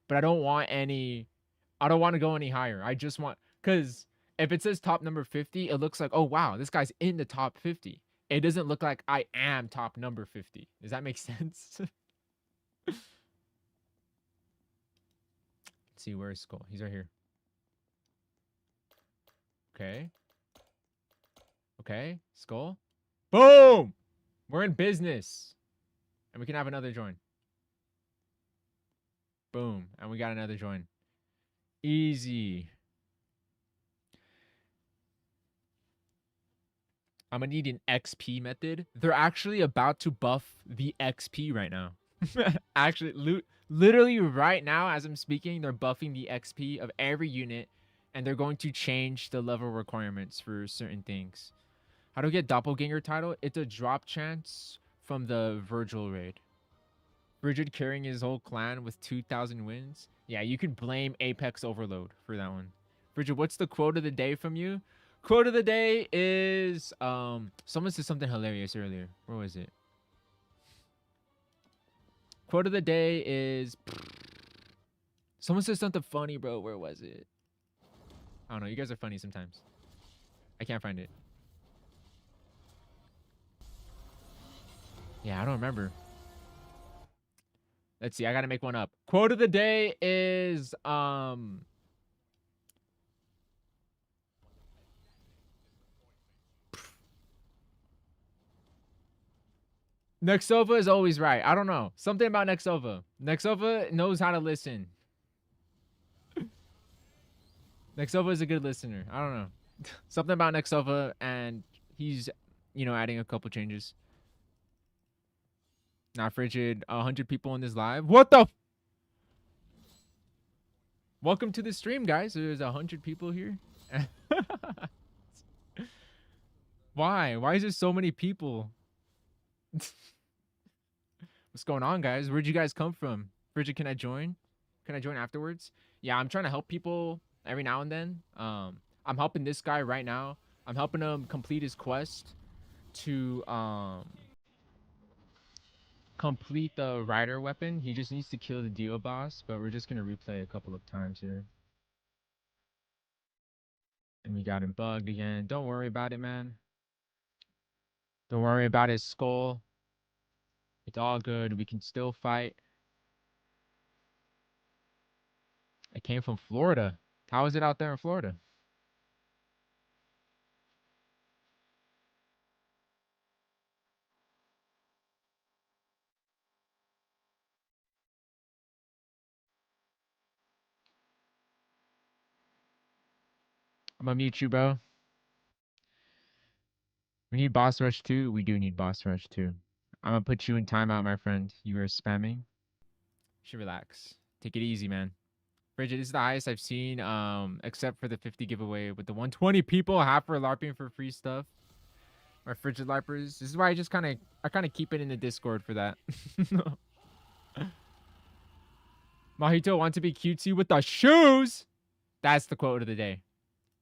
but I don't want to go any higher. I just want, because if it says top number 50, it looks like, oh wow, this guy's in the top 50. It doesn't look like I am top number 50. Does that make sense? Let's see, where's Skull? He's right here. Okay. Okay, Skull. Boom! We're in business. And we can have another join. Boom. And we got another join. Easy. I'm gonna need an XP method. They're actually about to buff the XP right now. Actually, literally right now as I'm speaking, they're buffing the XP of every unit. And they're going to change the level requirements for certain things. How to get Doppelganger title? It's a drop chance from the Virgil raid. Frigid carrying his whole clan with 2,000 wins. Yeah, you could blame Apex Overload for that one. Frigid, what's the quote of the day from you? Quote of the day is someone said something hilarious earlier. Where was it? Quote of the day is someone said something funny, bro. Where was it? I don't know. You guys are funny sometimes. I can't find it. Yeah, I don't remember. Let's see. I gotta make one up. Quote of the day is Nexova is always right. I don't know. Something about Nexova. Nexova knows how to listen. Nexova is a good listener. I don't know. Something about Nexova, and he's, you know, adding a couple changes. Not frigid. 100 people in this live. What the? Welcome to the stream, guys. There's 100 people here. Why? Why is there so many people? What's going on, guys? Where'd you guys come from? Frigid, can I join? Can I join afterwards? Yeah, I'm trying to help people every now and then. I'm helping this guy right now. I'm helping him complete his quest to complete the rider weapon. He just needs to kill the Dio boss, but we're just gonna replay a couple of times here. And we got him bugged again. Don't worry about it, man. Don't worry about his skull. It's all good. We can still fight. I came from Florida. How is it out there in Florida? I'm gonna mute you, bro. We need boss rush too. We do need boss rush too. I'm gonna put you in timeout, my friend. You are spamming. You should relax. Take it easy, man. Frigid, this is the highest I've seen, except for the 50 giveaway with the 120 people, half for LARPing for free stuff. My Frigid LARPers. This is why I kind of keep it in the Discord for that. Mojito want to be cutesy with the shoes. That's the quote of the day.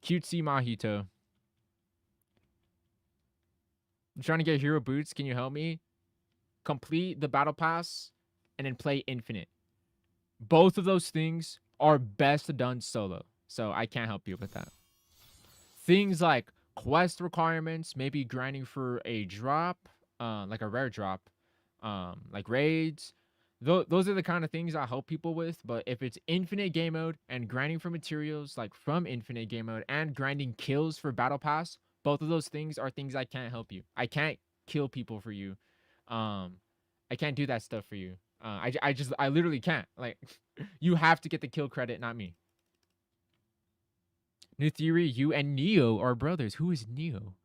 Cutesy Mojito. I'm trying to get hero boots. Can you help me? Complete the battle pass and then play infinite. Both of those things are best done solo. So I can't help you with that. Things like quest requirements, maybe grinding for a drop, like a rare drop, like raids. Those are the kind of things I help people with. But if it's infinite game mode and grinding for materials, like from infinite game mode, and grinding kills for battle pass, both of those things are things I can't help you. I can't kill people for you. I can't do that stuff for you. I literally can't. Like, you have to get the kill credit, not me. New theory, you and Neo are brothers. Who is Neo?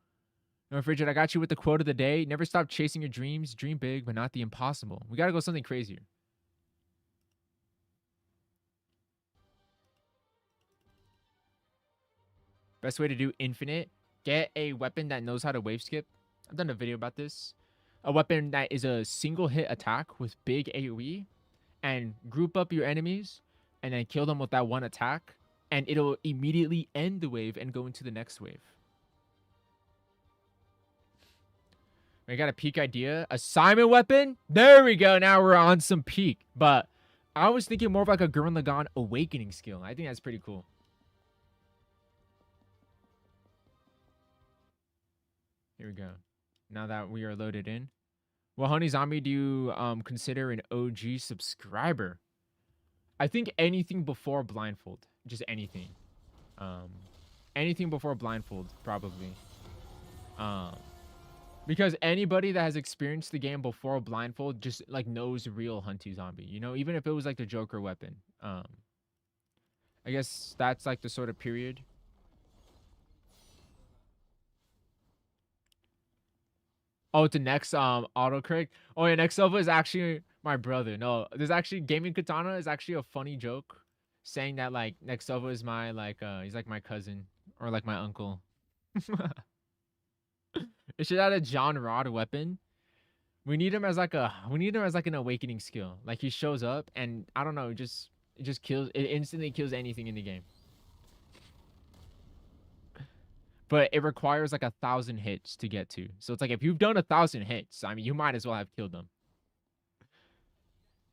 No, Frigid, I got you with the quote of the day. Never stop chasing your dreams. Dream big, but not the impossible. We gotta go something crazier. Best way to do infinite, get a weapon that knows how to wave skip. I've done a video about this. A weapon that is a single hit attack with big AoE, and group up your enemies and then kill them with that one attack, and it'll immediately end the wave and go into the next wave. We got a peak idea. Assignment weapon? There we go. Now we're on some peak. But I was thinking more of like a Gurren Lagann awakening skill. I think that's pretty cool. Here we go. Now that we are loaded in. Well, Honey Zombie, do you consider an OG subscriber? I think anything before Blindfold. Just anything. Anything before Blindfold, probably. Because anybody that has experienced the game before Blindfold just like knows real Hunty Zombie. You know, even if it was like the Joker weapon. I guess that's like the sort of period. Oh, the next autocorrect. Oh yeah, next Nova is actually my brother. No, there's actually Gaming Katana is actually a funny joke, saying that like next Nova is my like he's like my cousin or like my uncle. It should add a John Rod weapon. We need him as like an awakening skill. Like he shows up and I don't know, it just kills, it instantly kills anything in the game. But it requires like 1,000 hits to get to. So it's like if you've done 1,000 hits, I mean, you might as well have killed them.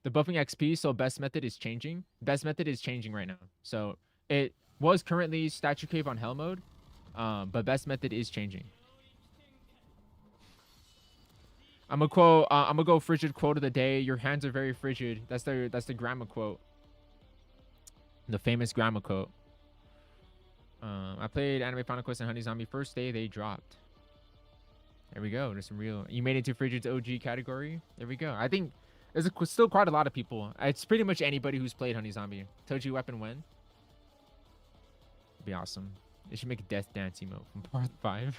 The buffing XP, so best method is changing. Best method is changing right now. So it was currently Statue Cave on Hell mode, but best method is changing. I'm gonna go frigid quote of the day. Your hands are very frigid. That's the grandma quote. The famous grandma quote. I played Anime Final Quest and Honey Zombie. First day they dropped. There we go. There's some real. You made it to Frigid's OG category. There we go. I think there's still quite a lot of people. It's pretty much anybody who's played Honey Zombie. Told you weapon when. Be awesome. They should make a death dance emote from part 5.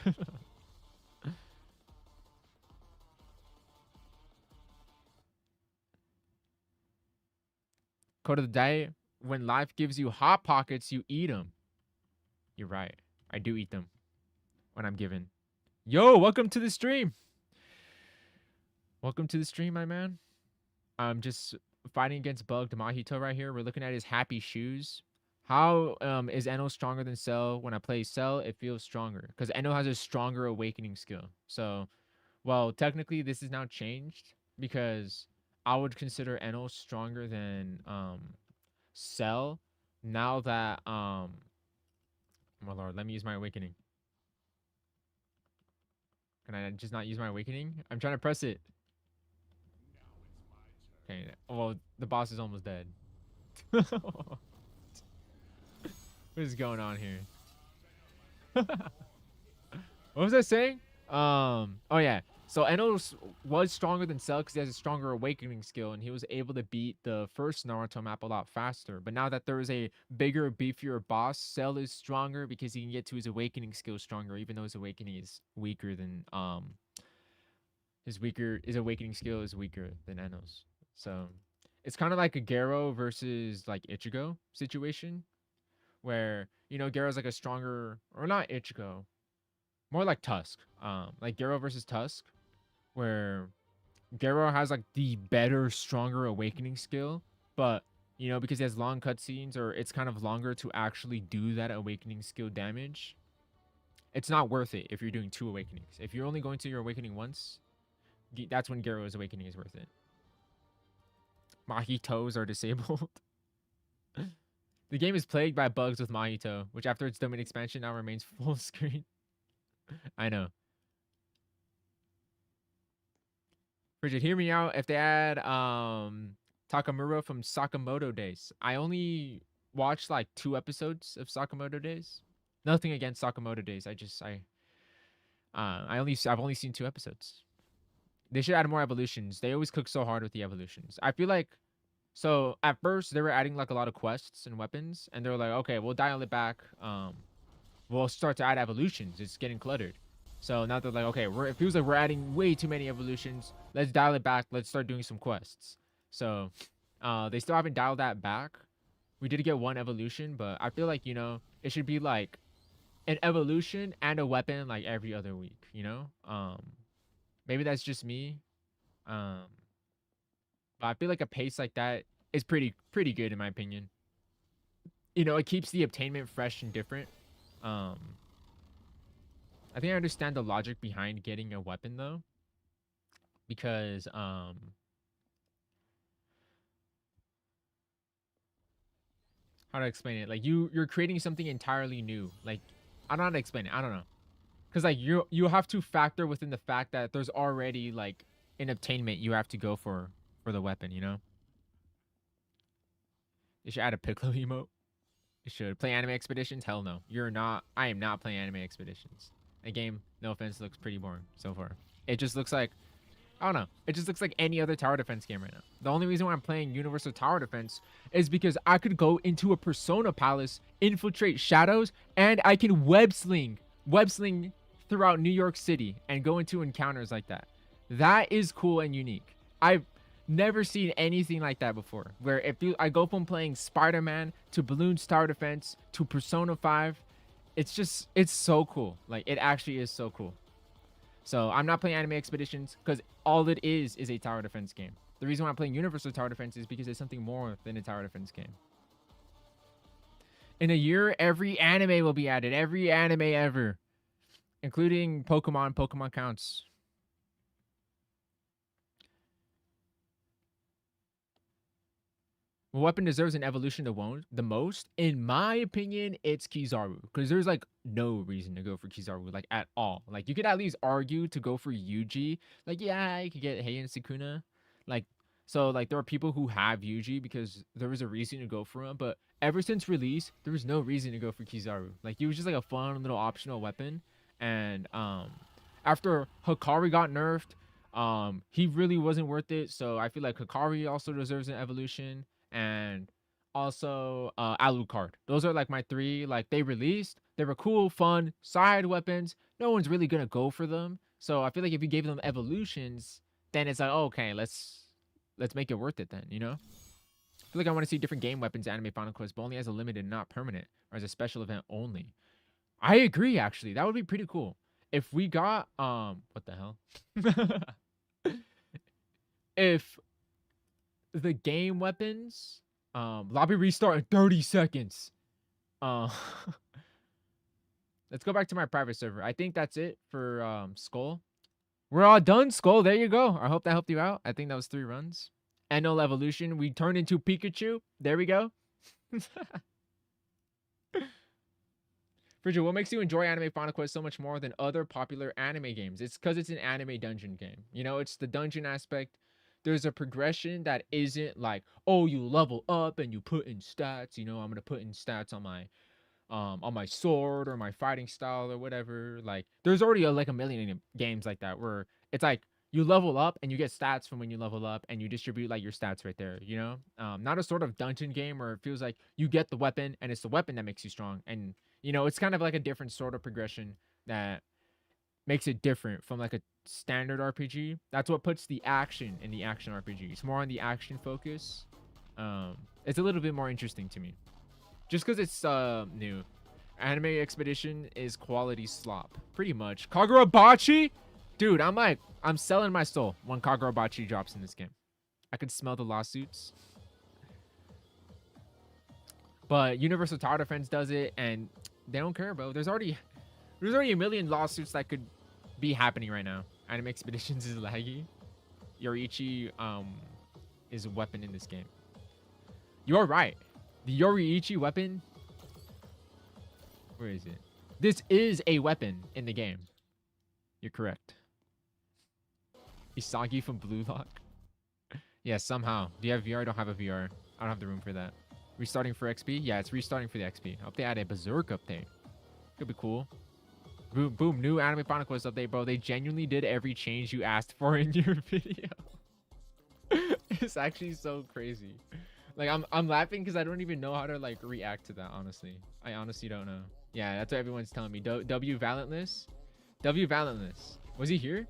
Code of the day: when life gives you hot pockets, you eat them. You're right. I do eat them when I'm given. Yo, welcome to the stream. Welcome to the stream, my man. I'm just fighting against Bugged Mahito right here. We're looking at his happy shoes. How is Eno stronger than Cell? When I play Cell, it feels stronger because Eno has a stronger awakening skill. So, well, technically this is now changed because I would consider Eno stronger than Cell now that my lord, let me use my awakening. Can I just not use my awakening? I'm trying to press it. Okay, well, the boss is almost dead. What is going on here? What was I saying? Oh yeah. So Eno was stronger than Cell because he has a stronger awakening skill, and he was able to beat the first Naruto map a lot faster. But now that there is a bigger, beefier boss, Cell is stronger because he can get to his awakening skill stronger, even though his awakening is weaker than his awakening skill is weaker than Eno's. So it's kind of like a Garo versus like Ichigo situation, where Garo's like a stronger, or not Ichigo, more like Tusk. Like Garo versus Tusk, where Garo has like the better, stronger awakening skill, but because he has long cutscenes, or it's kind of longer to actually do that awakening skill damage, it's not worth it if you're doing 2 awakenings. If you're only going to your awakening once, that's when Garo's awakening is worth it. Mahitos are disabled. The game is plagued by bugs with Mahito, which after its domain expansion now remains full screen. I know. Frigid, hear me out. If they add Takamura from Sakamoto Days. I only watched like 2 episodes of Sakamoto Days. Nothing against Sakamoto Days. I've only seen 2 episodes. They should add more evolutions. They always cook so hard with the evolutions. I feel like, so at first they were adding like a lot of quests and weapons, and they were like, okay, we'll dial it back. We'll start to add evolutions. It's getting cluttered. So now they're like, okay, it feels like we're adding way too many evolutions. Let's dial it back. Let's start doing some quests. So they still haven't dialed that back. We did get 1 evolution, but I feel like, it should be like an evolution and a weapon like every other week, Maybe that's just me. But I feel like a pace like that is pretty good in my opinion. It keeps the obtainment fresh and different. I think I understand the logic behind getting a weapon though. Because how to explain it? Like you're creating something entirely new. Like I don't know how to explain it. I don't know. Because like you have to factor within the fact that there's already like an obtainment you have to go for the weapon, They should add a Piccolo emote. It should. Play anime expeditions? Hell no. You're not. I am not playing anime expeditions. The game, no offense, looks pretty boring so far. It just looks like, I don't know. It just looks like any other tower defense game right now. The only reason why I'm playing Universal Tower Defense is because I could go into a Persona Palace, infiltrate shadows, and I can web sling throughout New York City and go into encounters like that. That is cool and unique. I've never seen anything like that before. Where I go from playing Spider-Man to Balloons Tower Defense to Persona 5, it's so cool. Like it actually is so cool. So I'm not playing anime expeditions because all it is a tower defense game. The reason why I'm playing Universal Tower Defense is because it's something more than a tower defense game. In a year, every anime will be added. Every anime ever. Including Pokemon. Pokemon counts. What weapon deserves an evolution the most? In my opinion, it's Kizaru. Because there's like no reason to go for Kizaru, like at all. Like you could at least argue to go for Yuji. Like, yeah, you could get Heian Sukuna. Like, so like there are people who have Yuji because there was a reason to go for him. But ever since release, there was no reason to go for Kizaru. Like he was just like a fun little optional weapon. And After Hikari got nerfed, he really wasn't worth it. So I feel like Hikari also deserves an evolution, and also Alucard. Those are like my three. Like they released, they were cool, fun side weapons. No one's really gonna go for them. So I feel like if you gave them evolutions, then it's like, oh, okay, let's make it worth it then, you know? I feel like I want to see different game weapons Anime Final Quest, but only as a limited, not permanent, or as a special event only. I agree, actually. That would be pretty cool. If we got what the hell? If the game weapons lobby restart in 30 seconds. Uh let's go back to my private server. I think that's it for Skull. We're all done, Skull. There you go. I hope that helped you out. I think that was 3 runs. Annual evolution. We turned into Pikachu. There we go. Frigid, what makes you enjoy Anime Final Quest so much more than other popular anime games? It's because it's an anime dungeon game. You know, it's the dungeon aspect. There's a progression that isn't like, oh, you level up and you put in stats. You know, I'm gonna put in stats on my sword or my fighting style or whatever. Like, there's already like a million games like that where it's like you level up and you get stats from when you level up and you distribute like your stats right there. You know, not a sort of dungeon game where it feels like you get the weapon and it's the weapon that makes you strong. And you know, it's kind of like a different sort of progression that makes it different from like a standard RPG. That's what puts the action in the action RPG. It's more on the action focus. It's a little bit more interesting to me. Just because it's new. Anime Expedition is quality slop. Pretty much. Kagurabachi? Dude, I'm selling my soul when Kagurabachi drops in this game. I could smell the lawsuits. But Universal Tower Defense does it, and they don't care, bro. There's already a million lawsuits that could be happening right now. Anime Expeditions is laggy. Yoriichi is a weapon in this game. You're right. The Yoriichi weapon. Where is it? This is a weapon in the game. You're correct. Isagi from Blue Lock. Yeah, somehow. Do you have VR? I don't have a VR. I don't have the room for that. Restarting for XP? Yeah, it's restarting for the XP. I hope they add a Berserk update. Could be cool. Boom, boom, new Anime Final Quest update, bro. They genuinely did every change you asked for in your video. It's actually so crazy. Like, I'm laughing because I don't even know how to, like, react to that, honestly. I honestly don't know. Yeah, that's what everyone's telling me. W Valentless? W Valentless. Was he here?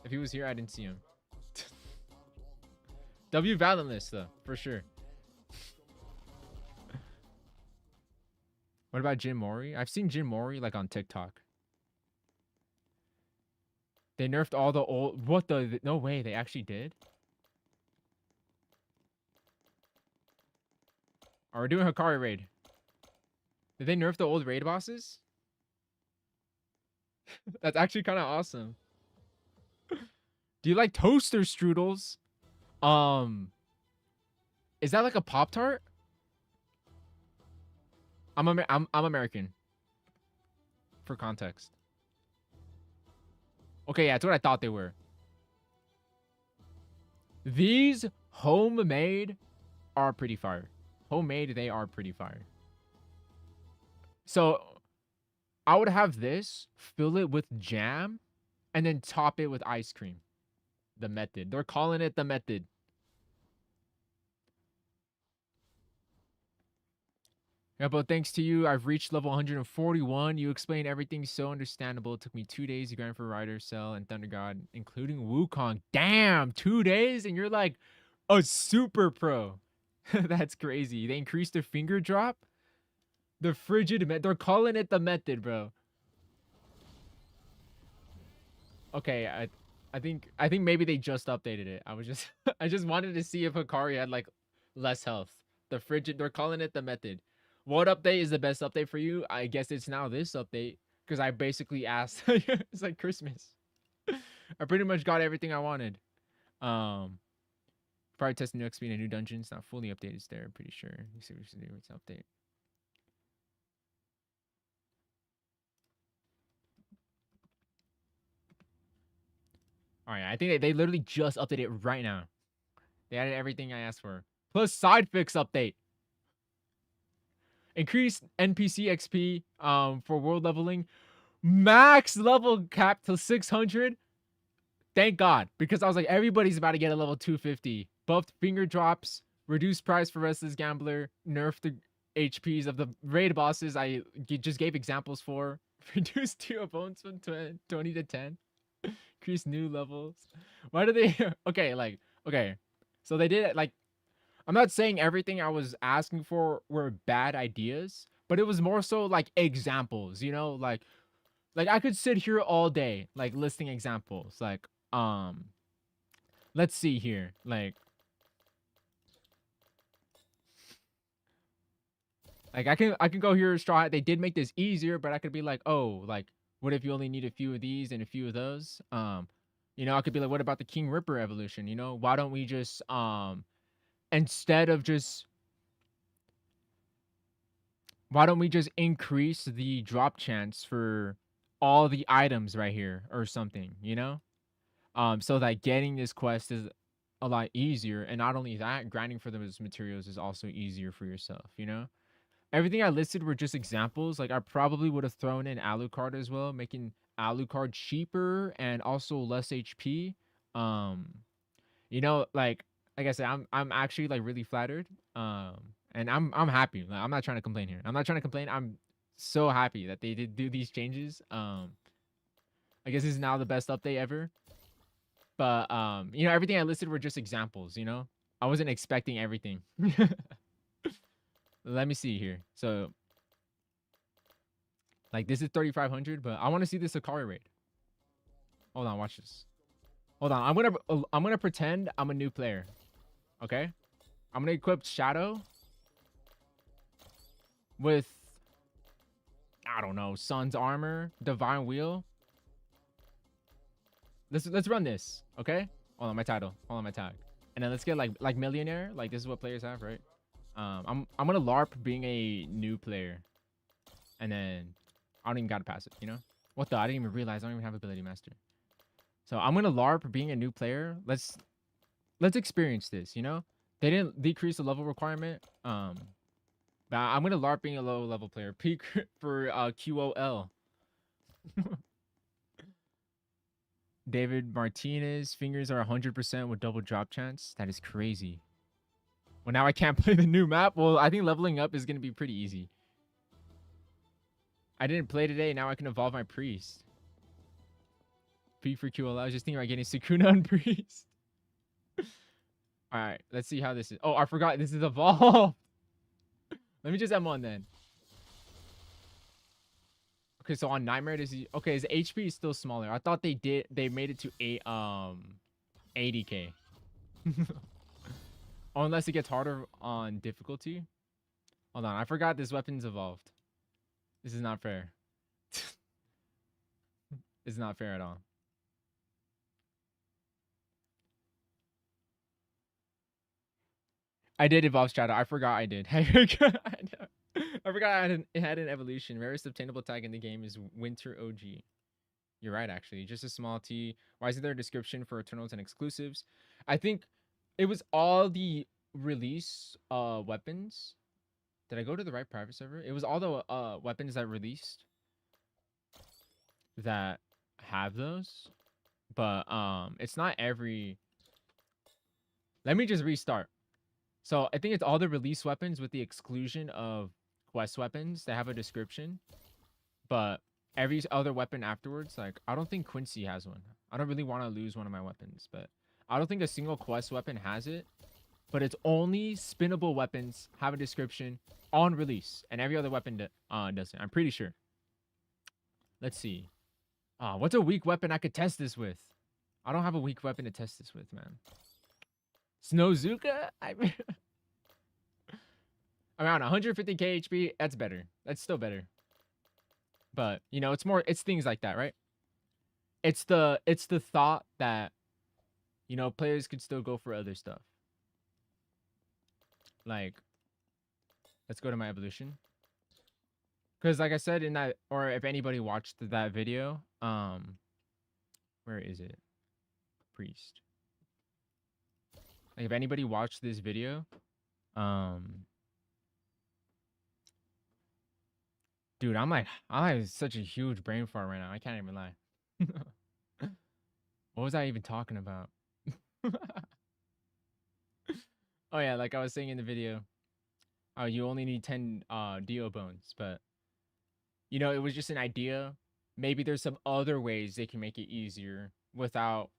If he was here, I didn't see him. W Valentless, though, for sure. What about Jin Mori? I've seen Jin Mori like on TikTok. They nerfed all the old... What the... No way, they actually did? Oh, we're doing Hikari raid. Did they nerf the old raid bosses? That's actually kind of awesome. Do you like toaster strudels? Is that like a Pop-Tart? I'm American. For context. Okay, yeah, that's what I thought they were. These homemade are pretty fire. Homemade, they are pretty fire. So, I would have this, fill it with jam, and then top it with ice cream. The method. They're calling it the method. Yeah, but thanks to you, I've reached level 141. You explained everything so understandable. It took me 2 days to grind for Rider, Cell, and Thunder God, including Wukong. Damn, 2 days? And you're like a super pro. That's crazy. They increased the finger drop? The frigid method. They're calling it the method, bro. Okay, I think maybe they just updated it. I just wanted to see if Hikari had like less health. The frigid, they're calling it the method. What update is the best update for you? I guess it's now this update because I basically asked. It's like Christmas. I pretty much got everything I wanted. Probably testing new XP in a new dungeon. It's not fully updated. It's there. I'm pretty sure. Let's see what we should do. It's update. All right, I think they literally just updated it right now. They added everything I asked for. Plus side fix update. Increased NPC XP for world leveling. Max level cap to 600. Thank God, because I was like, everybody's about to get a level 250. Buffed finger drops, reduced price for restless gambler, nerfed the HPs of the raid bosses I just gave examples for. Reduced two opponents from 20 to 10. Increase new levels. Why do they? Okay, like, okay. So they did it, like, I'm not saying everything I was asking for were bad ideas, but it was more so like examples, you know? Like I could sit here all day, like listing examples. Um, let's see here. Like I can go here straw hat. They did make this easier, but I could be like, oh, like what if you only need a few of these and a few of those? You know, I could be like, what about the King Ripper evolution? You know, why don't we just instead of just why don't we just increase the drop chance for all the items right here or something, you know? So that getting this quest is a lot easier, and not only that, grinding for those materials is also easier for yourself, you know? Everything I listed were just examples. Like I probably would have thrown in Alucard as well, making Alucard cheaper and also less HP. Um, you know, like I said, I'm actually like really flattered. And I'm happy. Like, I'm not trying to complain here. I'm not trying to complain. I'm so happy that they did do these changes. I guess this is now the best update ever. But you know, everything I listed were just examples, you know? I wasn't expecting everything. Let me see here. So like this is 3500, but I want to see this Akari raid. Hold on, watch this. Hold on. I'm gonna pretend I'm a new player. Okay? I'm gonna equip Shadow with, I don't know, Sun's armor, Divine Wheel. Let's run this, okay? Hold on, my title. Hold on, my tag. And then let's get like millionaire. Like this is what players have, right? I'm gonna LARP being a new player, and then I don't even gotta pass it, you know? What the? I didn't even realize I don't even have ability master. So I'm gonna LARP being a new player. Let's experience this, you know? They didn't decrease the level requirement. But I'm gonna LARP being a low level player. Peak for QOL. David Martinez, fingers are 100% with double drop chance. That is crazy. Well, now I can't play the new map. Well, I think leveling up is gonna be pretty easy. I didn't play today. Now I can evolve my priest. P for QOL. I was just thinking about getting Sukuna and priest. All right, let's see how this is. Oh, I forgot this is evolved. Let me just M1 then. Okay, so on Nightmare, okay, his HP is still smaller. I thought they made it to 80k. Oh, unless it gets harder on difficulty. Hold on, I forgot this weapon's evolved. This is not fair. It's not fair at all. I did evolve Shadow. I forgot I did. I forgot it had an evolution. Rarest obtainable tag in the game is Winter OG. You're right, actually. Just a small T. Why isn't there a description for Eternals and exclusives? I think it was all the release weapons. Did I go to the right private server? It was all the weapons that released that have those. But it's not every. Let me just restart. So I think it's all the release weapons with the exclusion of quest weapons that have a description. But every other weapon afterwards, like, I don't think Quincy has one. I don't really want to lose one of my weapons, but I don't think a single quest weapon has it. But it's only spinnable weapons have a description on release, and every other weapon doesn't. I'm pretty sure. Let's see. What's a weak weapon I could test this with? I don't have a weak weapon to test this with, man. Snowzuka? Around 150k HP, that's better. That's still better. But, you know, it's things like that, right? It's the thought that, you know, players could still go for other stuff. Like, let's go to my evolution. Because like I said in that, or if anybody watched that video, where is it? Priest. Like if anybody watched this video, Dude, I'm like such a huge brain fart right now. I can't even lie. What was I even talking about? Oh yeah, like I was saying in the video. Oh, you only need 10 Dio bones, but you know, it was just an idea. Maybe there's some other ways they can make it easier without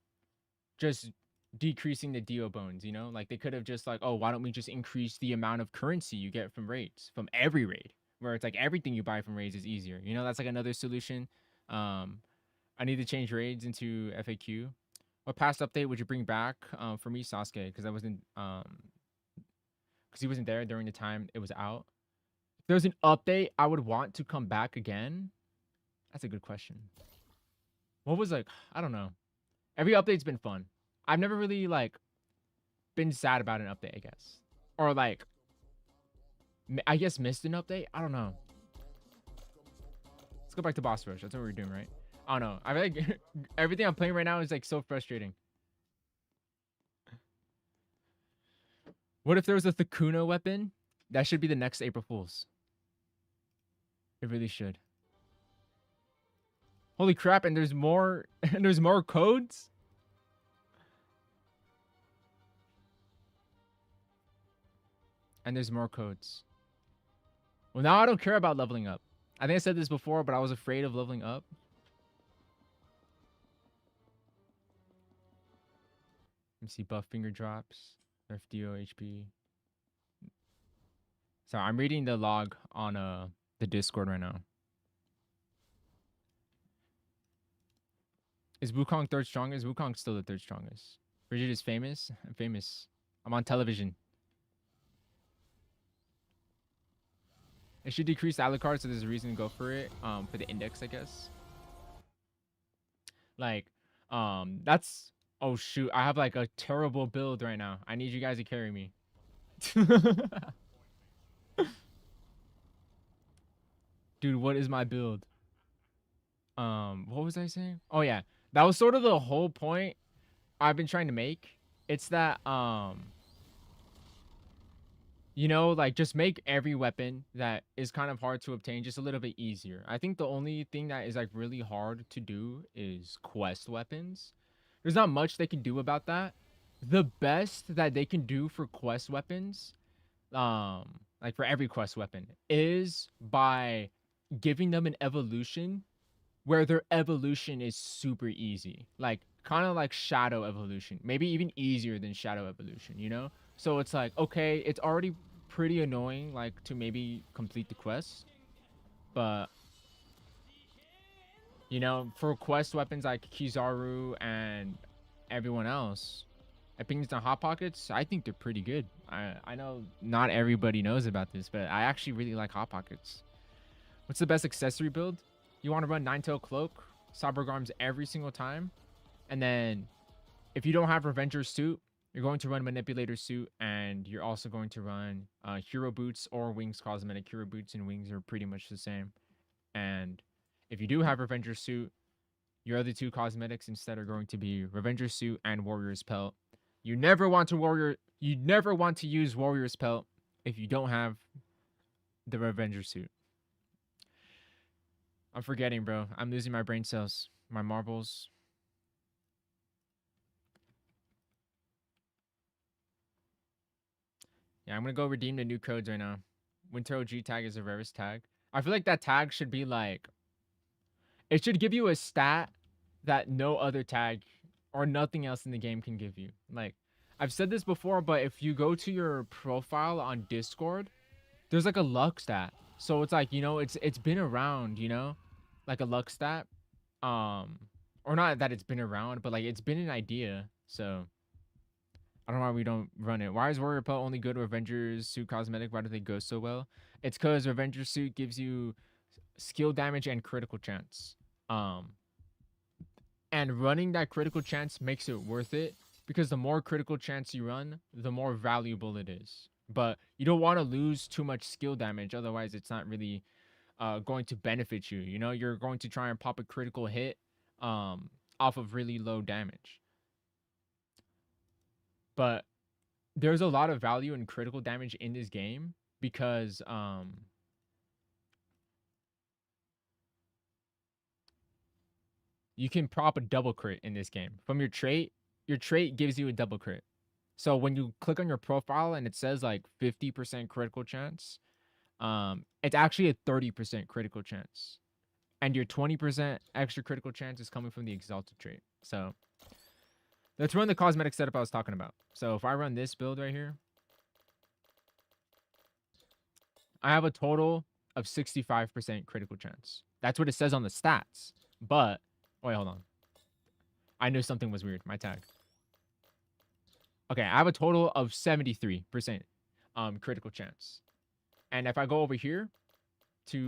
just decreasing the Dio bones, you know? Like they could have just like, oh, why don't we just increase the amount of currency you get from raids, from every raid, where it's like everything you buy from raids is easier. You know, that's like another solution. I need to change raids into FAQ. What past update would you bring back for me, Sasuke? Because I wasn't because he wasn't there during the time it was out. If there's an update I would want to come back again. That's a good question. What was like, I don't know. Every update's been fun. I've never really like been sad about an update, I guess. Or like I guess missed an update. I don't know. Let's go back to boss rush. That's what we're doing, right? I don't know. I feel like everything I'm playing right now is like so frustrating. What if there was a Thakuna weapon? That should be the next April Fool's. It really should. Holy crap, and there's more and there's more codes? And there's more codes. Well, now I don't care about leveling up. I think I said this before, but I was afraid of leveling up. Let me see, buff finger drops, nerf Dio HP. So I'm reading the log on the Discord right now. Is Wukong third strongest? Wukong's still the third strongest. Bridget is famous. I'm famous. I'm on television. It should decrease the Alucard, so there's a reason to go for it. For the index, I guess. Like, that's... Oh, shoot. I have, like, a terrible build right now. I need you guys to carry me. Dude, what is my build? What was I saying? Oh, yeah. That was sort of the whole point I've been trying to make. It's that, you know, like, just make every weapon that is kind of hard to obtain just a little bit easier. I think the only thing that is, like, really hard to do is quest weapons. There's not much they can do about that. The best that they can do for quest weapons, like for every quest weapon, is by giving them an evolution where their evolution is super easy. Like, kind of like shadow evolution. Maybe even easier than shadow evolution, you know? So it's like, okay, it's already pretty annoying, like, to maybe complete the quest. But, you know, for quest weapons like Kizaru and everyone else, opinions on Hot Pockets, I think they're pretty good. I know not everybody knows about this, but I actually really like Hot Pockets. What's the best accessory build? You want to run Nine-Tail Cloak, Cyborg Arms every single time. And then if you don't have Revenger Suit, you're going to run Manipulator Suit, and you're also going to run Hero Boots or Wings Cosmetic. Hero Boots and Wings are pretty much the same. And if you do have Revenger Suit, your other two cosmetics instead are going to be Revenger Suit and Warrior's Pelt. You never want to use Warrior's Pelt if you don't have the Revenger Suit. I'm forgetting, bro. I'm losing my brain cells. My marbles. Yeah, I'm gonna go redeem the new codes right now. Winter OG tag is the rarest tag. I feel like that tag should be like... It should give you a stat that no other tag or nothing else in the game can give you. Like, I've said this before, but if you go to your profile on Discord, there's like a luck stat. So it's like, you know, it's been around, you know? Like a luck stat. Or not that it's been around, but like it's been an idea. So I don't know why we don't run it. Why is Warrior Pelt only good with Revenger's Suit cosmetic? Why do they go so well? It's because Revenger's Suit gives you skill damage and critical chance. And running that critical chance makes it worth it, because the more critical chance you run, the more valuable it is. But you don't want to lose too much skill damage, otherwise it's not really going to benefit you. You know, you're going to try and pop a critical hit off of really low damage. But there's a lot of value in critical damage in this game because you can prop a double crit in this game. From your trait gives you a double crit. So when you click on your profile and it says like 50% critical chance, it's actually a 30% critical chance. And your 20% extra critical chance is coming from the exalted trait. So let's run the cosmetic setup I was talking about. So if I run this build right here, I have a total of 65% critical chance. That's what it says on the stats. But, wait, hold on. I knew something was weird. My tag. Okay, I have a total of 73% critical chance. And if I go over here to,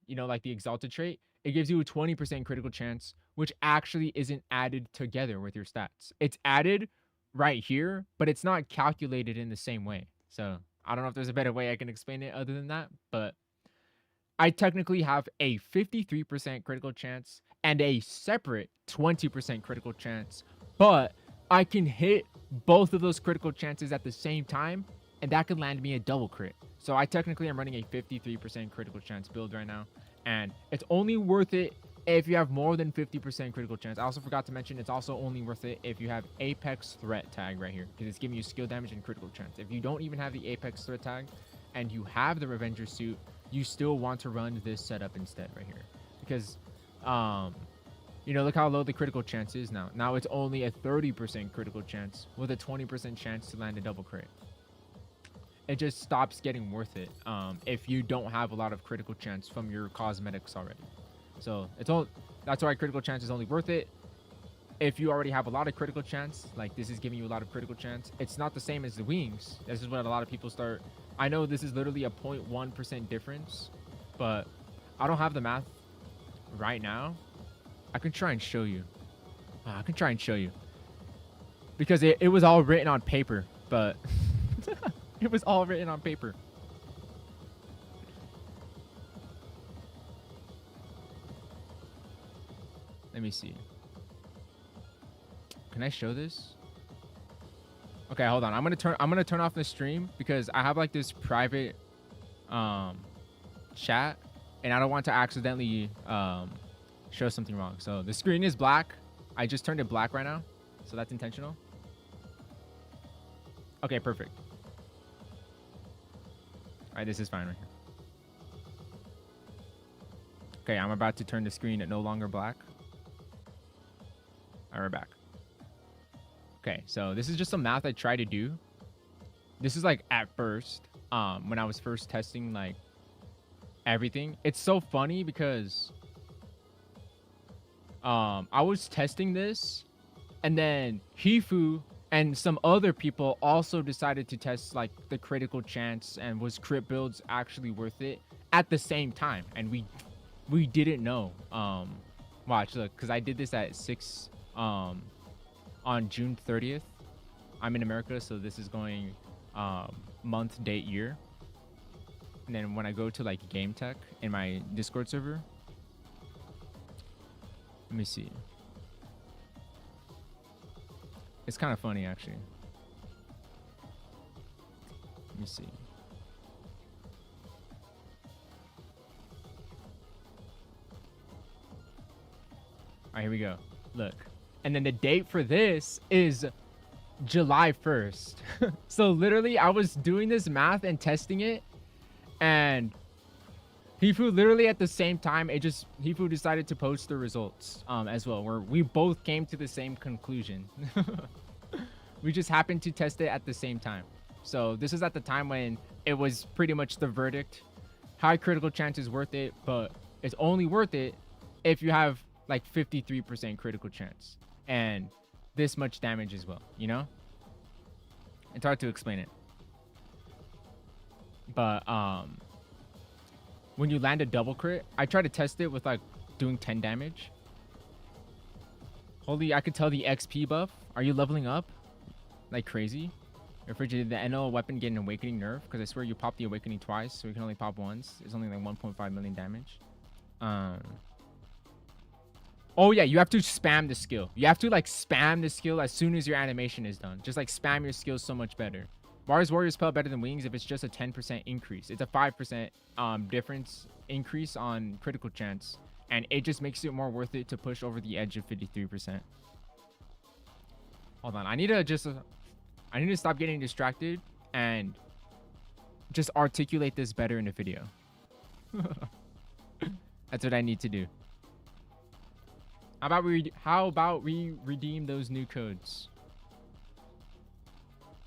you know, like the exalted trait, it gives you a 20% critical chance, which actually isn't added together with your stats. It's added right here, but it's not calculated in the same way. So I don't know if there's a better way I can explain it other than that, but I technically have a 53% critical chance and a separate 20% critical chance, but I can hit both of those critical chances at the same time, and that could land me a double crit. So I technically am running a 53% critical chance build right now, and it's only worth it if you have more than 50% critical chance. I also forgot to mention it's also only worth it if you have Apex Threat tag right here, because it's giving you skill damage and critical chance. If you don't even have the Apex Threat tag and you have the Revenger suit, you still want to run this setup instead right here, because you know, look how low the critical chance is now. Now it's only a 30% critical chance with a 20% chance to land a double crit. It just stops getting worth it if you don't have a lot of critical chance from your cosmetics already. So it's all, that's why critical chance is only worth it if you already have a lot of critical chance. Like, this is giving you a lot of critical chance. It's not the same as the wings. This is what a lot of people start. I know this is literally a 0.1% difference, but I don't have the math right now. I can try and show you. I can try and show you. Because it was all written on paper, but it was all written on paper. Let me see. Can I show this? Okay, hold on. I'm gonna turn off the stream because I have like this private chat, and I don't want to accidentally show something wrong. So the screen is black. I just turned it black right now, so that's intentional. Okay, perfect. All right, this is fine right here. Okay, I'm about to turn the screen at no longer black. All right, we're back. Okay, so this is just some math I try to do. This is like at first, when I was first testing like everything. It's so funny because I was testing this, and then Hifu and some other people also decided to test like the critical chance and was crit builds actually worth it at the same time, and we didn't know. Watch, look, because I did this at 6 on June 30th. I'm in America, so this is going month, date, year. And then when I go to like game tech in my Discord server, let me see. It's kind of funny actually. Let me see. All right, here we go. Look. And then the date for this is July 1st. So literally I was doing this math and testing it, and Hifu literally at the same time, Hifu decided to post the results as well, where we both came to the same conclusion. We just happened to test it at the same time. So this is at the time when it was pretty much the verdict. High critical chance is worth it, but it's only worth it if you have like 53% critical chance and this much damage as well, you know? It's hard to explain it. But when you land a double crit, I try to test it with like doing 10 damage. Holy, I could tell the XP buff. Are you leveling up like crazy? Refrigerated, the NO weapon get an awakening nerf, because I swear you pop the awakening twice, so you can only pop once. It's only like 1.5 million damage. Oh yeah, you have to spam the skill. You have to like spam the skill as soon as your animation is done. Just like spam your skills so much better. Why is Warrior's Spell better than Wings if it's just a 10% increase? It's a 5% difference increase on critical chance and it just makes it more worth it to push over the edge of 53%. Hold on, I need to stop getting distracted and just articulate this better in the video. That's what I need to do. How about we redeem those new codes?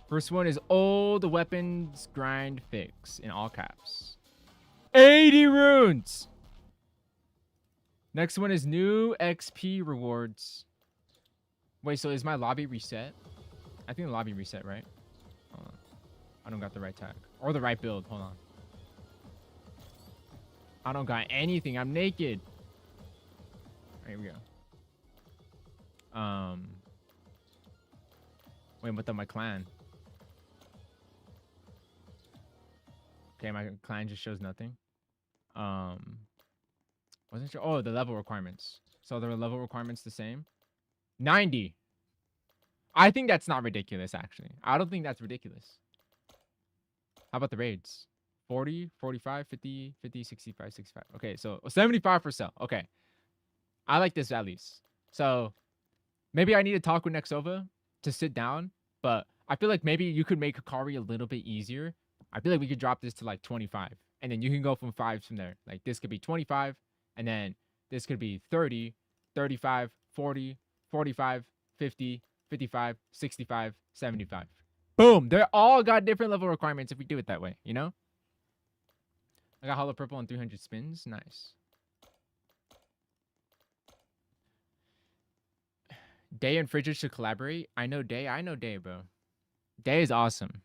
First one is old weapons grind fix in all caps. 80 runes. Next one is new XP rewards. Wait, so is my lobby reset? I think the lobby reset, right? Hold on. I don't got the right tag or the right build. Hold on. I don't got anything. I'm naked. Here we go. Wait, what my clan? Okay, my clan just shows nothing. Wasn't sure. Oh, the level requirements. So the level requirements the same. 90. I think that's not ridiculous, actually. I don't think that's ridiculous. How about the raids? 40, 45, 50, 50, 65, 65. Okay, so 75 for sale. Okay. I like this at least. So maybe I need to talk with Nexova to sit down, but I feel like maybe you could make Hikari a little bit easier. I feel like we could drop this to like 25, and then you can go from 5s from there. Like this could be 25, and then this could be 30, 35, 40, 45, 50, 55, 65, 75. Boom. They're all got different level requirements if we do it that way, you know? I got hollow purple on 300 spins. Nice. Day and Frigid should collaborate. I know Day, bro. Day is awesome.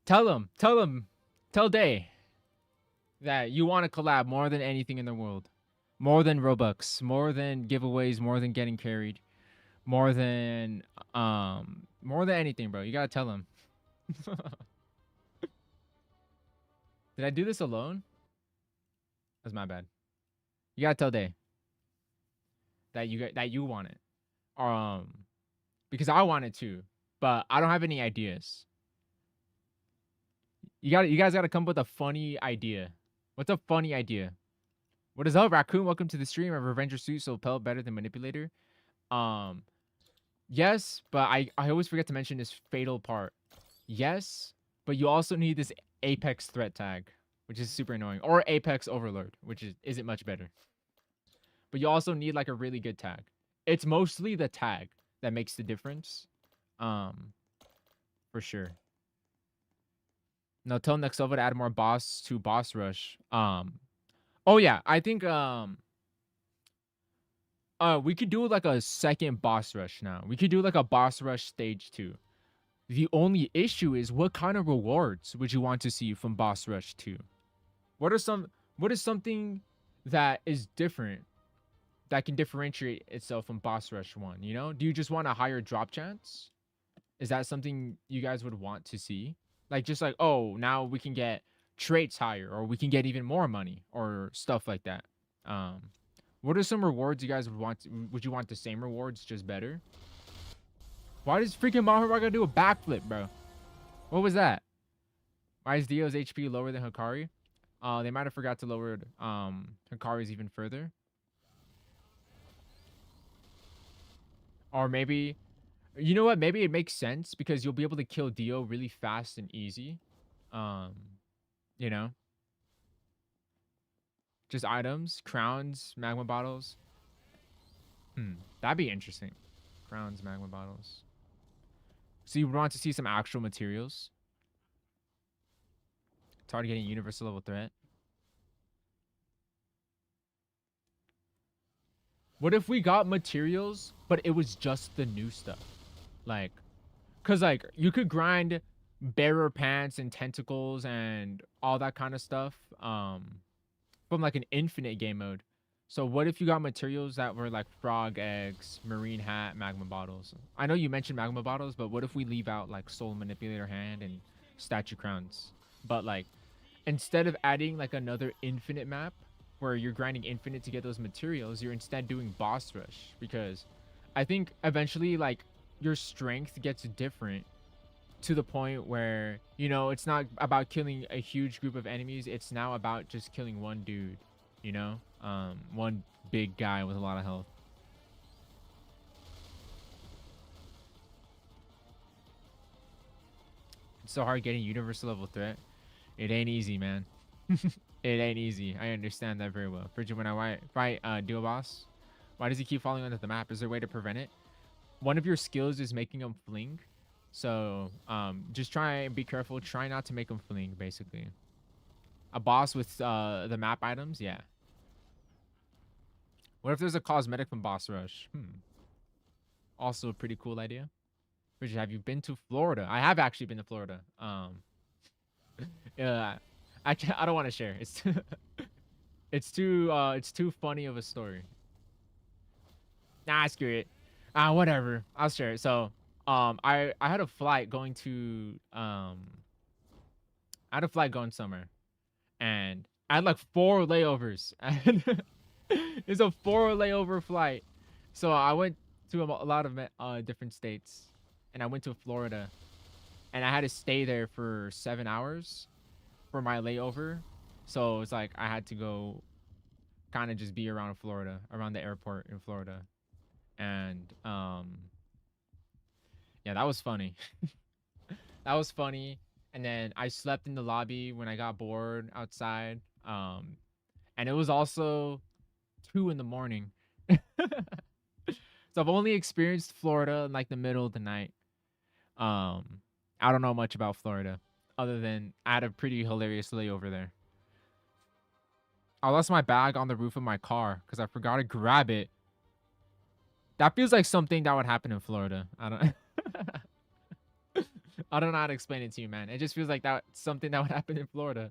Tell Day that you want to collab more than anything in the world. More than Robux, more than giveaways, more than getting carried, more than anything, bro. You gotta tell him. Did I do this alone? That's my bad. You gotta tell Day that you want it. Because I want it too, but I don't have any ideas. You guys gotta come up with a funny idea. What's a funny idea? What is up, Raccoon? Welcome to the stream. A Revenger suit, so Pelt better than Manipulator. Yes, but I always forget to mention this fatal part. Yes, but you also need this Apex threat tag, which is super annoying. Or Apex Overlord, which isn't much better. But you also need like a really good tag. It's mostly the tag that makes the difference. For sure. No, tell Nexova to add more boss to boss rush. Oh yeah, I think we could do like a second boss rush now. We could do like a boss rush stage 2. The only issue is what kind of rewards would you want to see from boss rush 2? What is something that is different that can differentiate itself from boss rush 1, you know? Do you just want a higher drop chance? Is that something you guys would want to see? Like just like, oh, now we can get traits higher, or we can get even more money, or stuff like that. What are some rewards you guys would want? Would you want the same rewards, just better? Why does freaking Mahara gotta do a backflip, bro? What was that? Why is Dio's HP lower than Hikari? They might have forgot to lower Hikari's even further. Or maybe, you know what? Maybe it makes sense because you'll be able to kill Dio really fast and easy. You know? Just items, crowns, magma bottles. That'd be interesting. Crowns, magma bottles. So you want to see some actual materials. Targeting universal level threat. What if we got materials, but it was just the new stuff? Like, cause like you could grind bearer pants and tentacles and all that kind of stuff from like an infinite game mode. So what if you got materials that were like frog eggs, marine hat, magma bottles? I know you mentioned magma bottles, but what if we leave out like soul manipulator hand and statue crowns? But like, instead of adding like another infinite map where you're grinding infinite to get those materials, you're instead doing boss rush, because I think eventually like your strength gets different to the point where, you know, it's not about killing a huge group of enemies. It's now about just killing one dude. You know, one big guy with a lot of health. It's so hard getting universal level threat. It ain't easy, man. It ain't easy. I understand that very well. Frigid, when I fight duo boss, why does he keep falling onto the map? Is there a way to prevent it? One of your skills is making him fling. So just try and be careful. Try not to make him fling, basically. A boss with the map items? Yeah. What if there's a cosmetic from boss rush? Also a pretty cool idea. Frigid, have you been to Florida? I have actually been to Florida. I don't want to share. It's too funny of a story. Nah, screw it. Whatever. I'll share it. So, I had a flight going to I had a flight going somewhere, and I had like 4 layovers. And it's a 4 layover flight. So I went to a lot of different states, and I went to Florida, and I had to stay there for 7 hours for my layover. So it's like I had to go kind of just be around Florida, around the airport in Florida. And yeah, that was funny. That was funny. And then I slept in the lobby when I got bored outside. And it was also 2 in the morning. So I've only experienced Florida in like the middle of the night. I don't know much about Florida other than I had a pretty hilarious layover there. I lost my bag on the roof of my car because I forgot to grab it. That feels like something that would happen in Florida. I don't I don't know how to explain it to you, man. It just feels like that's something that would happen in Florida.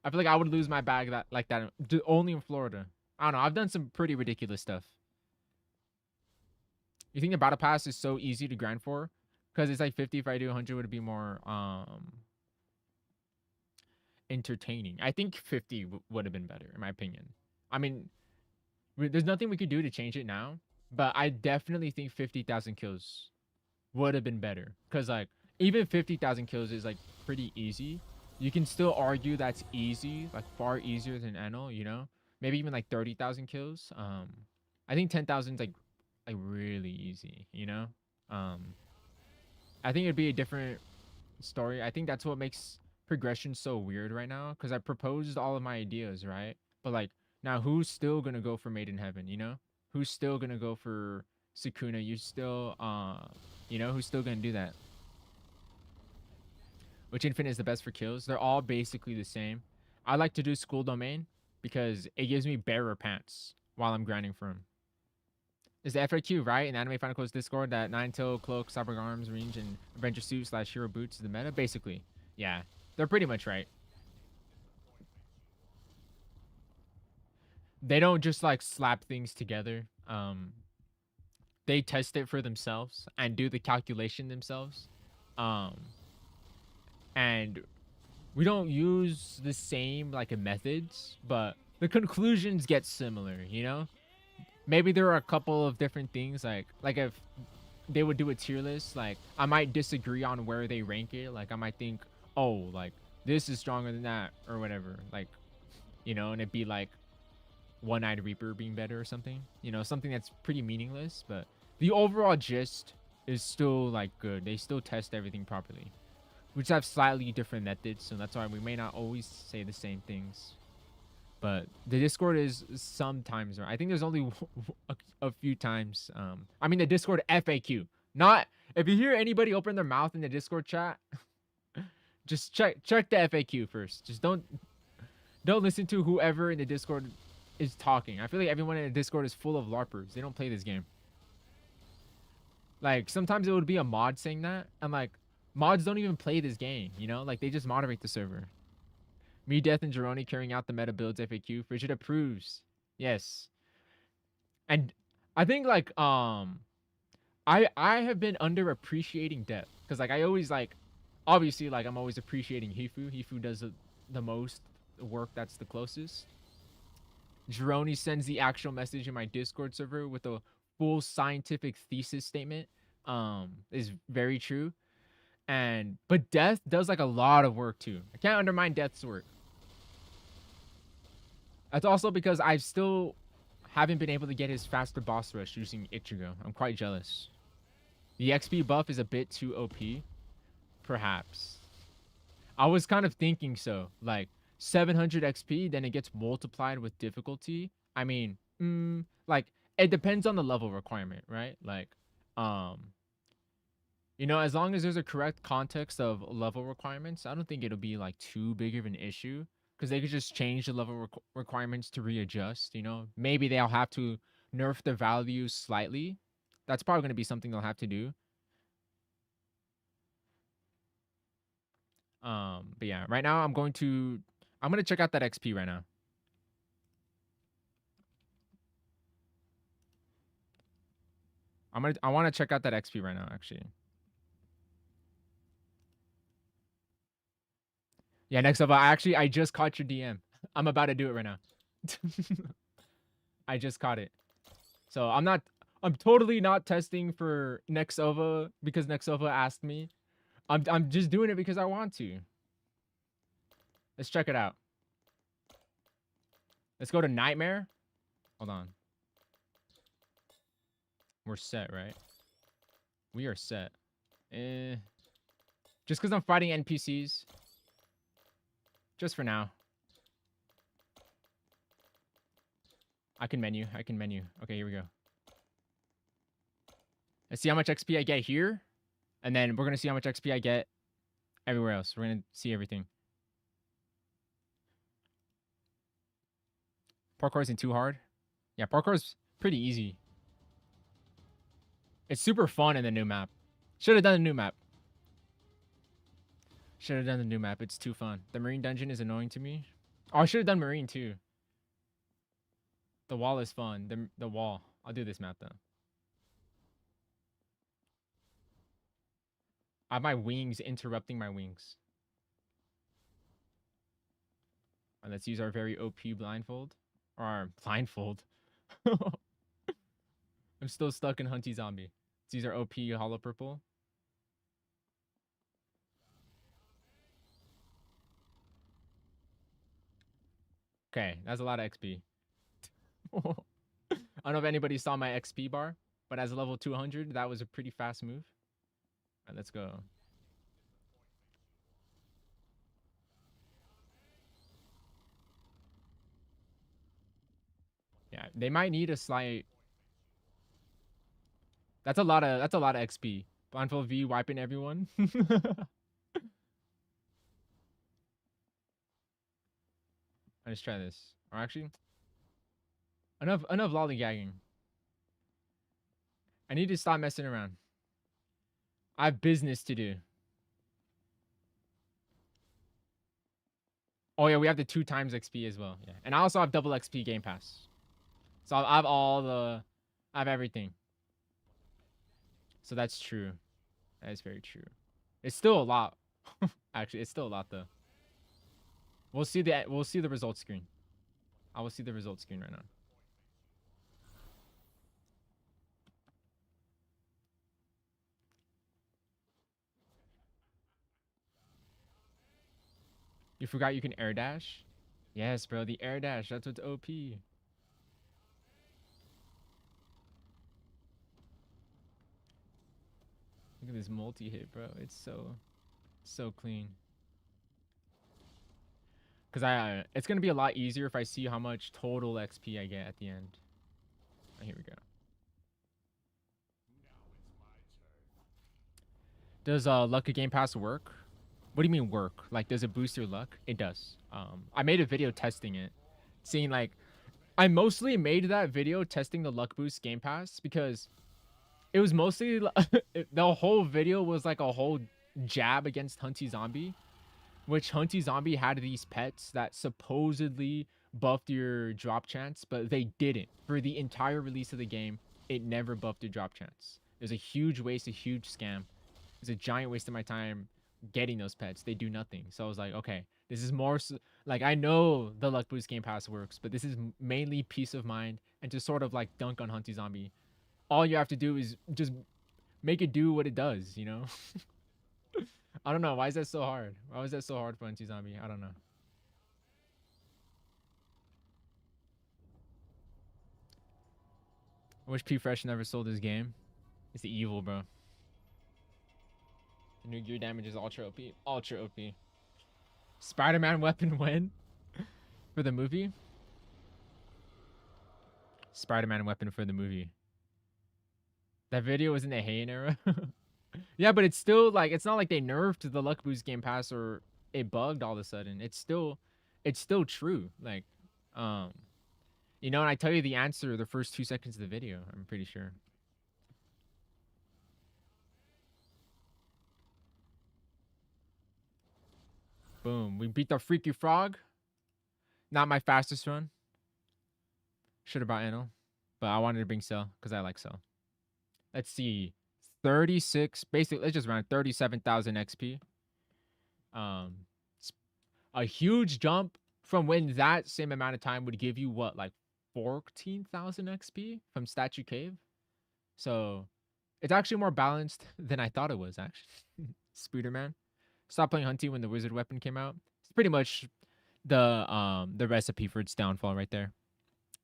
I feel like I would lose my bag like that only in Florida. I don't know. I've done some pretty ridiculous stuff. You think the battle pass is so easy to grind for? Because it's like 50. If I do 100, would it be more entertaining? I think 50 would have been better, in my opinion. I mean, there's nothing we could do to change it now, but I definitely think 50,000 kills would have been better. Because like even 50,000 kills is like pretty easy. You can still argue that's easy, like far easier than Enel, you know? Maybe even like 30,000 kills. I think 10,000 is like really easy, you know? I think it'd be a different story. I think that's what makes progression so weird right now, because I proposed all of my ideas, right? But like now who's still gonna go for Made in Heaven, you know? Who's still gonna go for Sukuna? You still you know, who's still gonna do that? Which infinite is the best for kills? They're all basically the same. I like to do school domain because it gives me bearer pants while I'm grinding for him. Is the FAQ right in Anime Final Close Discord that 9-tail cloak, cyber arms, range, and Avenger suit / hero boots is the meta? Basically, yeah, they're pretty much right. They don't just like slap things together. They test it for themselves and do the calculation themselves. And we don't use the same like methods, but the conclusions get similar, you know? Maybe there are a couple of different things, like if they would do a tier list, like I might disagree on where they rank it. Like I might think, oh, like this is stronger than that or whatever, like, you know, and it'd be like One-Eyed Reaper being better or something, you know, something that's pretty meaningless, but the overall gist is still like good. They still test everything properly. We just have slightly different methods, so that's why we may not always say the same things. But the Discord is sometimes right. I think there's only a few times. I mean the Discord FAQ. Not if you hear anybody open their mouth in the Discord chat, just check the FAQ first. Just don't listen to whoever in the Discord is talking. I feel like everyone in the Discord is full of LARPers. They don't play this game. Like sometimes it would be a mod saying that, and like mods don't even play this game, you know? Like they just moderate the server. Me, Death, and Jeroni carrying out the meta builds FAQ. Frigid approves. Yes. And I think like I have been underappreciating Death. Because like I always like obviously like I'm always appreciating Hifu. Hifu does the most work that's the closest. Jeroni sends the actual message in my Discord server with a full scientific thesis statement. Is very true. But Death does like a lot of work too. I can't undermine Death's work. That's also because I still haven't been able to get his faster boss rush using Ichigo. I'm quite jealous. The XP buff is a bit too OP. Perhaps. I was kind of thinking so. Like, 700 XP, then it gets multiplied with difficulty. I mean, like, it depends on the level requirement, right? Like, you know, as long as there's a correct context of level requirements, I don't think it'll be, like, too big of an issue. Because they could just change the level requirements to readjust, you know? Maybe they'll have to nerf the values slightly. That's probably going to be something they'll have to do. But yeah, right now I'm going to check out that XP right now. I want to check out that XP right now, actually. Yeah, next up, I just caught your DM. I'm about to do it right now. I just caught it. So I'm totally not testing for Nexova because Nexova asked me. I'm just doing it because I want to. Let's check it out. Let's go to Nightmare. Hold on. We're set, right? We are set. Just because I'm fighting NPCs. Just for now. I can menu. Okay, here we go. Let's see how much XP I get here. And then we're going to see how much XP I get everywhere else. We're going to see everything. Parkour isn't too hard. Yeah, parkour is pretty easy. It's super fun in the new map. Should have done the new map. It's too fun. The marine dungeon is annoying to me. Oh, I should have done marine too. The wall is fun. The wall. I'll do this map though. I have my wings interrupting my wings. All right, let's use our very OP blindfold. Or our blindfold. I'm still stuck in Hunty Zombie. Let's use our OP hollow purple. Okay, that's a lot of XP. I don't know if anybody saw my XP bar, but as a level 200, that was a pretty fast move. All right, let's go. Yeah, they might need a slight. That's a lot of XP. Blindfold V wiping everyone. Let's try this. Or actually, enough lollygagging. I need to stop messing around. I have business to do. Oh yeah, we have the 2 times XP as well. Yeah, and I also have double XP Game Pass. So I have everything. So that's true. That is very true. It's still a lot. Actually, it's still a lot though. We'll see the results screen. I will see the results screen right now. You forgot you can air dash? Yes, bro, the air dash. That's what's OP. Look at this multi-hit, bro. It's so clean. Because it's going to be a lot easier if I see how much total XP I get at the end. Oh, here we go. Does Luck of Game Pass work? What do you mean work? Like, does it boost your luck? It does. I made a video testing it. Seeing, like, I mostly made that video testing the Luck Boost Game Pass because it was mostly... the whole video was, like, a whole jab against Hunty Zombie. Which Hunty Zombie had these pets that supposedly buffed your drop chance, but they didn't. For the entire release of the game, it never buffed your drop chance. It was a huge waste, a huge scam. It was a giant waste of my time getting those pets. They do nothing. So I was like, okay, this is more... like, I know the Luck Boost Game Pass works, but this is mainly peace of mind and to sort of, like, dunk on Hunty Zombie. All you have to do is just make it do what it does, you know? I don't know. Why is that so hard? Why was that so hard for Hunty Zombie? I don't know. I wish P Fresh never sold his game. It's the evil, bro. The new gear damage is ultra OP. Ultra OP. Spider-Man weapon win for the movie. Spider-Man weapon for the movie. That video was in the Heian era. Yeah, but it's still like, it's not like they nerfed the Luck Boost Game Pass or it bugged all of a sudden. It's still true. Like, you know, and I tell you the answer the first 2 seconds of the video, I'm pretty sure. Boom. We beat the Freaky Frog. Not my fastest run. Should have brought Anil. But I wanted to bring Cell because I like Cell. Let's see. 36. Basically, let's just run 37,000 XP. A huge jump from when that same amount of time would give you what, like 14,000 XP from Statue Cave. So it's actually more balanced than I thought it was, actually. Spider-Man. Stop playing Hunty when the wizard weapon came out. It's pretty much the recipe for its downfall right there.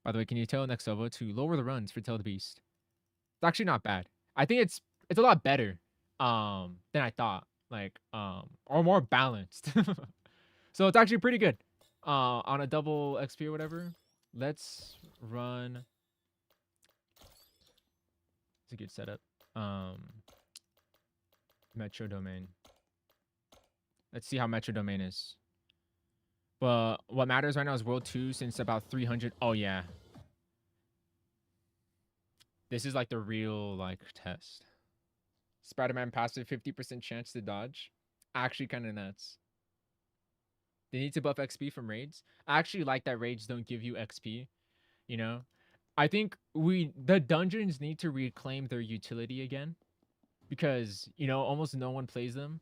By the way, can you tell next level to lower the runs for Tail the Beast? It's actually not bad. I think it's a lot better than I thought. Like or more balanced. So it's actually pretty good. On a double XP or whatever. Let's run. It's a good setup. Metro Domain. Let's see how Metro Domain is. But what matters right now is World 2 since about 300. Oh, yeah. This is like the real, like, test. Spider-Man passive, 50% chance to dodge. Actually kind of nuts. They need to buff XP from raids. I actually like that raids don't give you XP. You know? I think the dungeons need to reclaim their utility again. Because, you know, almost no one plays them.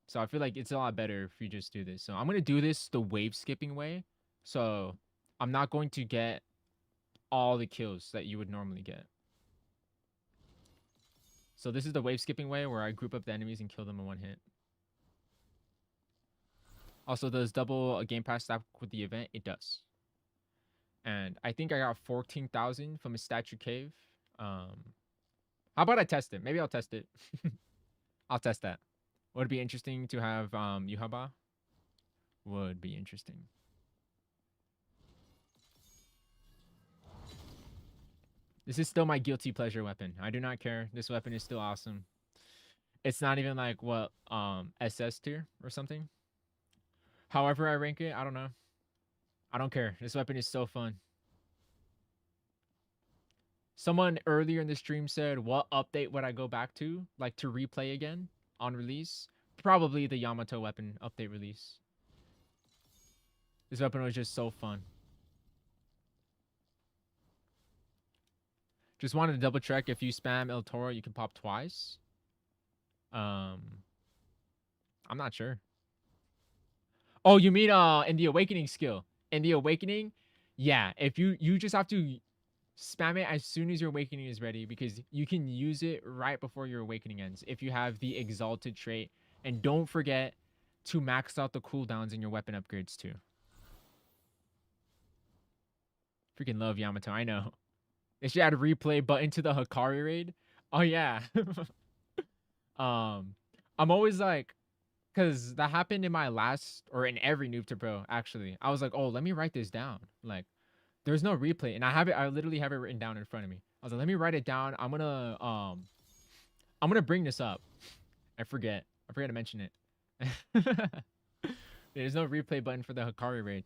So I feel like it's a lot better if you just do this. So I'm going to do this the wave skipping way. So I'm not going to get all the kills that you would normally get. So this is the wave skipping way where I group up the enemies and kill them in one hit. Also, does double a Game Pass stack with the event? It does. And I think I got 14,000 from a Statue Cave. How about I test it? Maybe I'll test it. I'll test that. Would it be interesting to have Yuhaba? Would be interesting. This is still my guilty pleasure weapon. I do not care. This weapon is still awesome. It's not even like what SS tier or something. However I rank it, I don't know. I don't care. This weapon is so fun. Someone earlier in the stream said, what update would I go back to? Like to replay again on release? Probably the Yamato weapon update release. This weapon was just so fun. Just wanted to double check if you spam El Toro, you can pop twice. I'm not sure. Oh, you mean in the Awakening skill? In the Awakening, yeah. If you just have to spam it as soon as your Awakening is ready, because you can use it right before your Awakening ends if you have the Exalted trait. And don't forget to max out the cooldowns in your weapon upgrades too. Freaking love Yamato, I know. They should add a replay button to the Hikari raid. Oh yeah. I'm always like, because that happened in my last, or in every Noob to Pro, actually. I was like, oh, let me write this down. Like, there's no replay. And I literally have it written down in front of me. I was like, let me write it down. I'm gonna bring this up. I forget to mention it. There's no replay button for the Hikari raid.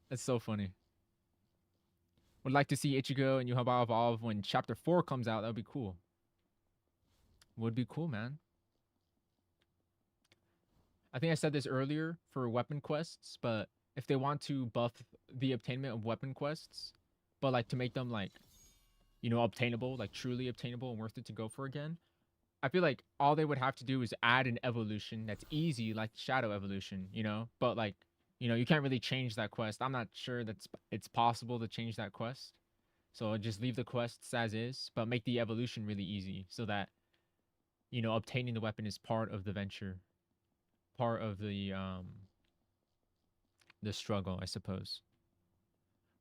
That's so funny. Would like to see Ichigo and Yuhaba evolve when chapter 4 comes out. That would be cool. Would be cool, man. I think I said this earlier for weapon quests, but if they want to buff the obtainment of weapon quests, but like to make them like, you know, obtainable, like truly obtainable and worth it to go for again, I feel like all they would have to do is add an evolution that's easy, like Shadow Evolution, you know? But like, you know, you can't really change that quest. I'm not sure that it's possible to change that quest. So just leave the quests as is, but make the evolution really easy so that, you know, obtaining the weapon is part of the venture. Part of the struggle, I suppose.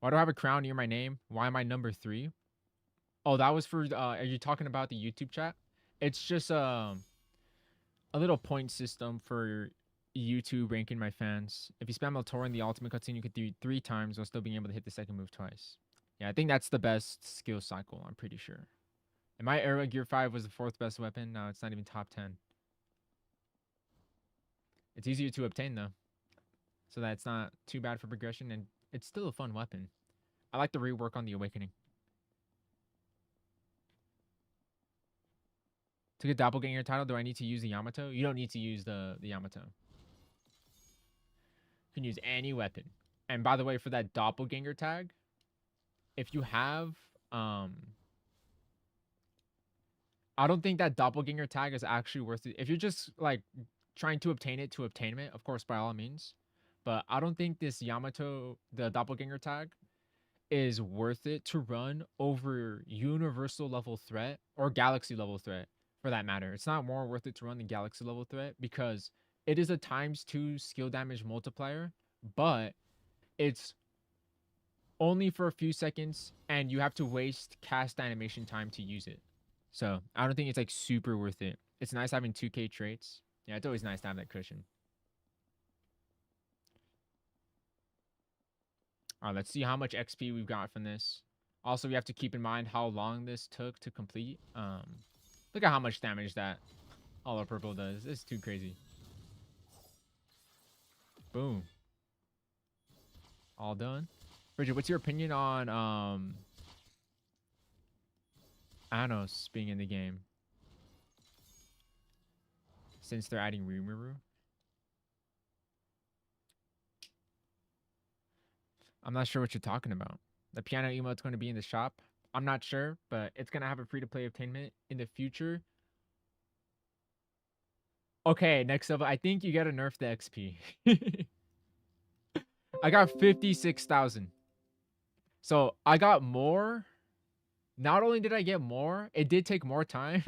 Why do I have a crown near my name? Why am I number 3? Oh, that was for, are you talking about the YouTube chat? It's just a little point system for YouTube ranking my fans. If you spam El Toro in the ultimate cutscene, you could do 3 times while still being able to hit the second move twice. Yeah, I think that's the best skill cycle, I'm pretty sure. In my era, Gear 5 was the 4th best weapon. Now it's not even top 10. It's easier to obtain, though, so that it's not too bad for progression, and it's still a fun weapon. I like the rework on the Awakening. To get Doppelganger title, do I need to use the Yamato? You don't need to use the Yamato. You can use any weapon. And by the way, for that Doppelganger tag, if you have, I don't think that Doppelganger tag is actually worth it. If you're just like trying to obtain it, of course, by all means. But I don't think this Yamato, the Doppelganger tag, is worth it to run over universal level threat or galaxy level threat for that matter. It's not more worth it to run the galaxy level threat because it is a ×2 skill damage multiplier, but it's only for a few seconds and you have to waste cast animation time to use it. So I don't think it's like super worth it. It's nice having 2k traits. Yeah, it's always nice to have that cushion. All right, let's see how much XP we've got from this. Also, we have to keep in mind how long this took to complete. Look at how much damage that Hollow Purple does. It's too crazy. Boom. All done. Bridget, what's your opinion on Anos being in the game? Since they're adding Rimuru? I'm not sure what you're talking about. The piano emote's going to be in the shop. I'm not sure, but it's going to have a free-to-play obtainment in the future. Okay, next up, I think you got to nerf the XP. I got 56,000. So I got more. Not only did I get more, it did take more time.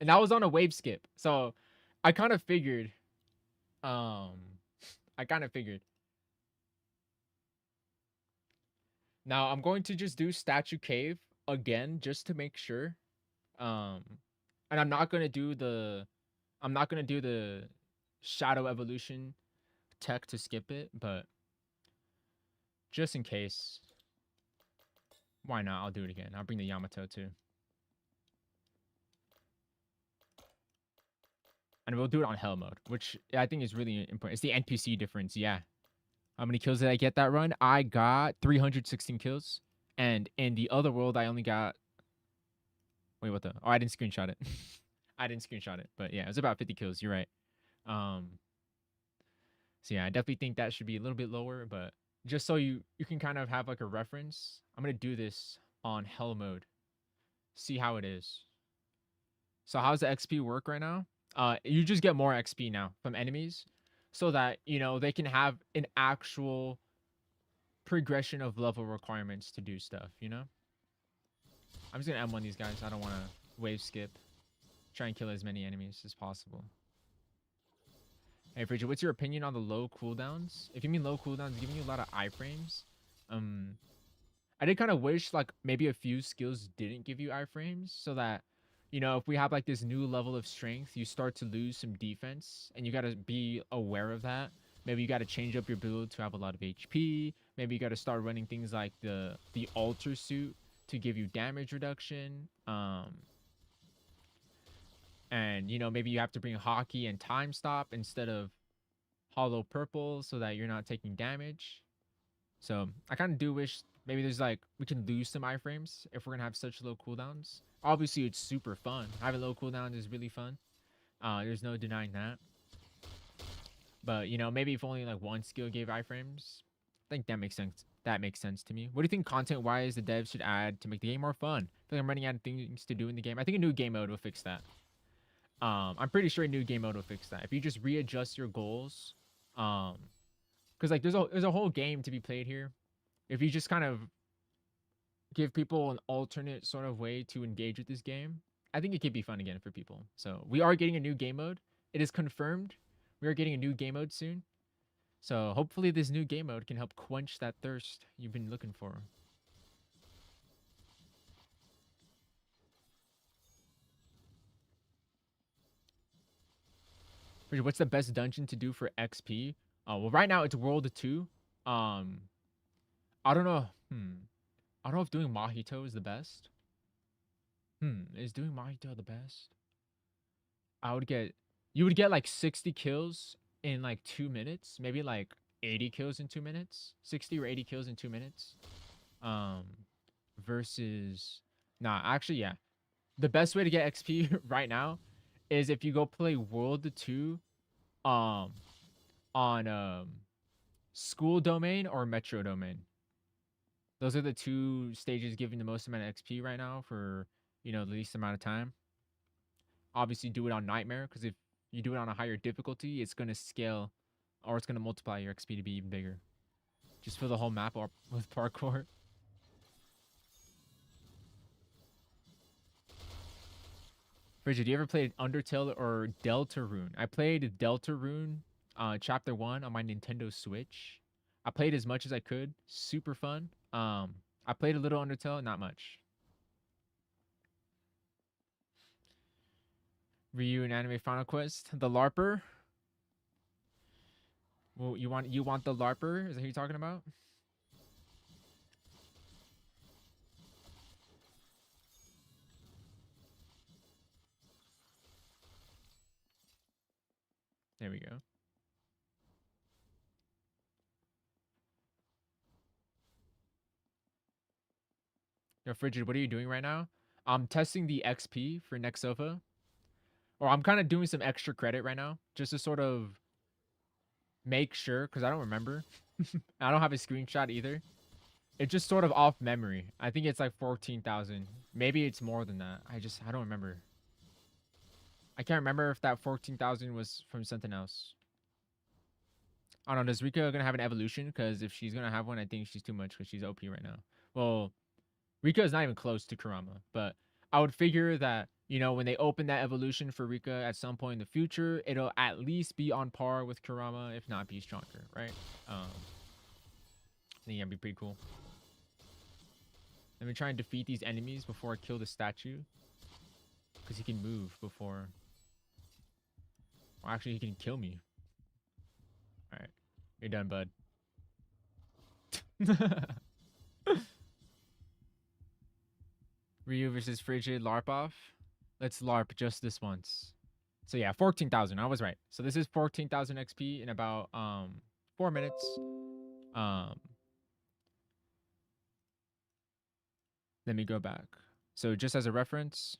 And that was on a wave skip. So I kind of figured. Now I'm going to just do Statue Cave again just to make sure. And I'm not gonna do the Shadow Evolution tech to skip it, but just in case. Why not? I'll do it again. I'll bring the Yamato too. And we'll do it on hell mode, which I think is really important. It's the NPC difference, yeah. How many kills did I get that run? I got 316 kills. And in the other world, I only got... Wait, what the... Oh, I didn't screenshot it. I didn't screenshot it. But yeah, it was about 50 kills. You're right. So yeah, I definitely think that should be a little bit lower. But just so you can kind of have like a reference, I'm going to do this on hell mode. See how it is. So how's the XP work right now? You just get more XP now from enemies so that, you know, they can have an actual progression of level requirements to do stuff, you know? I'm just going to M1 these guys. I don't want to wave skip. Try and kill as many enemies as possible. Hey, Frigid, what's your opinion on the low cooldowns? If you mean low cooldowns, giving you a lot of iframes. I did kind of wish, like, maybe a few skills didn't give you iframes so that, you know, if we have like this new level of strength, you start to lose some defense and you got to be aware of that. Maybe you got to change up your build to have a lot of HP. Maybe you got to start running things like the alter suit to give you damage reduction. And, you know, maybe you have to bring hockey and time stop instead of hollow purple so that you're not taking damage. So I kind of do wish maybe there's like, we can lose some iframes if we're going to have such low cooldowns. Obviously, it's super fun. Having low cooldown is really fun. There's no denying that. But, you know, maybe if only like one skill gave iframes, I think that makes sense. That makes sense to me. What do you think content-wise the devs should add to make the game more fun? I feel like I'm running out of things to do in the game. I think a new game mode will fix that. I'm pretty sure a new game mode will fix that. If you just readjust your goals, because like there's a whole game to be played here. If you just kind of give people an alternate sort of way to engage with this game, I think it could be fun again for people. So we are getting a new game mode. It is confirmed. We are getting a new game mode soon. So hopefully this new game mode can help quench that thirst you've been looking for. What's the best dungeon to do for XP? Well, right now it's World 2. Um, I don't know. I don't know if doing Mojito is the best. Is doing Mojito the best? You would get like 60 kills in like 2 minutes, maybe like 80 kills in 2 minutes, 60 or 80 kills in 2 minutes. Um, versus, nah, actually, yeah. The best way to get XP right now is if you go play World 2, on school domain or metro domain. Those are the two stages giving the most amount of XP right now for, the least amount of time. Obviously, do it on Nightmare, because if you do it on a higher difficulty, it's going to scale, or it's going to multiply your XP to be even bigger. Just fill the whole map up with parkour. Frigid, you ever played Undertale or Deltarune? I played Deltarune, Chapter 1 on my Nintendo Switch. I played as much as I could. Super fun. I played a little Undertale, not much. Ryu and Anime Final Quest. The LARPer. Well, you want the LARPer? Is that who you're talking about? There we go. Yo, Frigid, what are you doing right now? I'm testing the XP for next sofa. Or I'm kind of doing some extra credit right now, just to sort of make sure, because I don't remember. I don't have a screenshot either. It's just sort of off memory. I think it's like 14,000. Maybe it's more than that. I don't remember. I can't remember if that 14,000 was from something else. I don't know. Does Rika gonna have an evolution? Because if she's gonna have one, I think she's too much because she's OP right now. Well, Rika is not even close to Kurama, but I would figure that, when they open that evolution for Rika at some point in the future, it'll at least be on par with Kurama, if not be stronger, right? I think that'd be pretty cool. Let me try and defeat these enemies before I kill the statue. Because he can move before... Well, actually, he can kill me. Alright. You're done, bud. Ryu versus Frigid LARP off. Let's LARP just this once. So yeah, 14,000. I was right. So this is 14,000 XP in about 4 minutes. Let me go back. So just as a reference,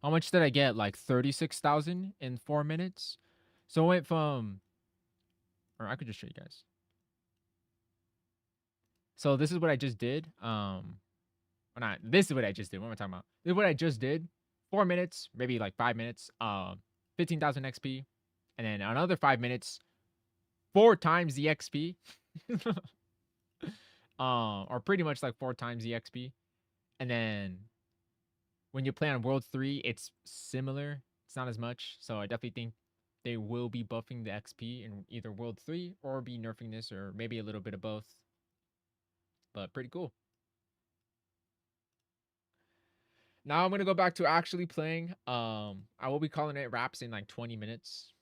how much did I get? Like 36,000 in 4 minutes. So I went from, or I could just show you guys. So this is what I just did. Or not. This is what I just did. What am I talking about? This is what I just did. 4 minutes, maybe like 5 minutes. 15,000 XP, and then another 5 minutes, 4 times the XP. Or pretty much like 4 times the XP. And then when you play on World 3, it's similar. It's not as much. So I definitely think they will be buffing the XP in either World 3 or be nerfing this, or maybe a little bit of both. But pretty cool. Now I'm going to go back to actually playing. I will be calling it wraps in like 20 minutes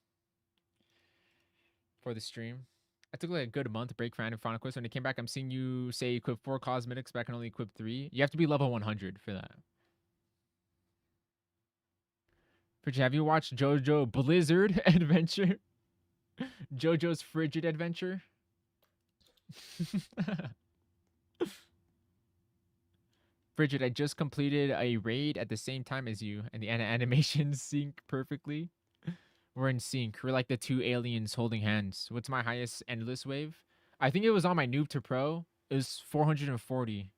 for the stream. I took like a good month break for Anime Final Quest. When I came back, I'm seeing you say equip 4 cosmetics, but I can only equip 3. You have to be level 100 for that. But have you watched JoJo Blizzard Adventure? JoJo's Frigid Adventure? Frigid, I just completed a raid at the same time as you, and the animations sync perfectly. We're in sync. We're like the 2 aliens holding hands. What's my highest endless wave? I think it was on my noob to pro. It was 440.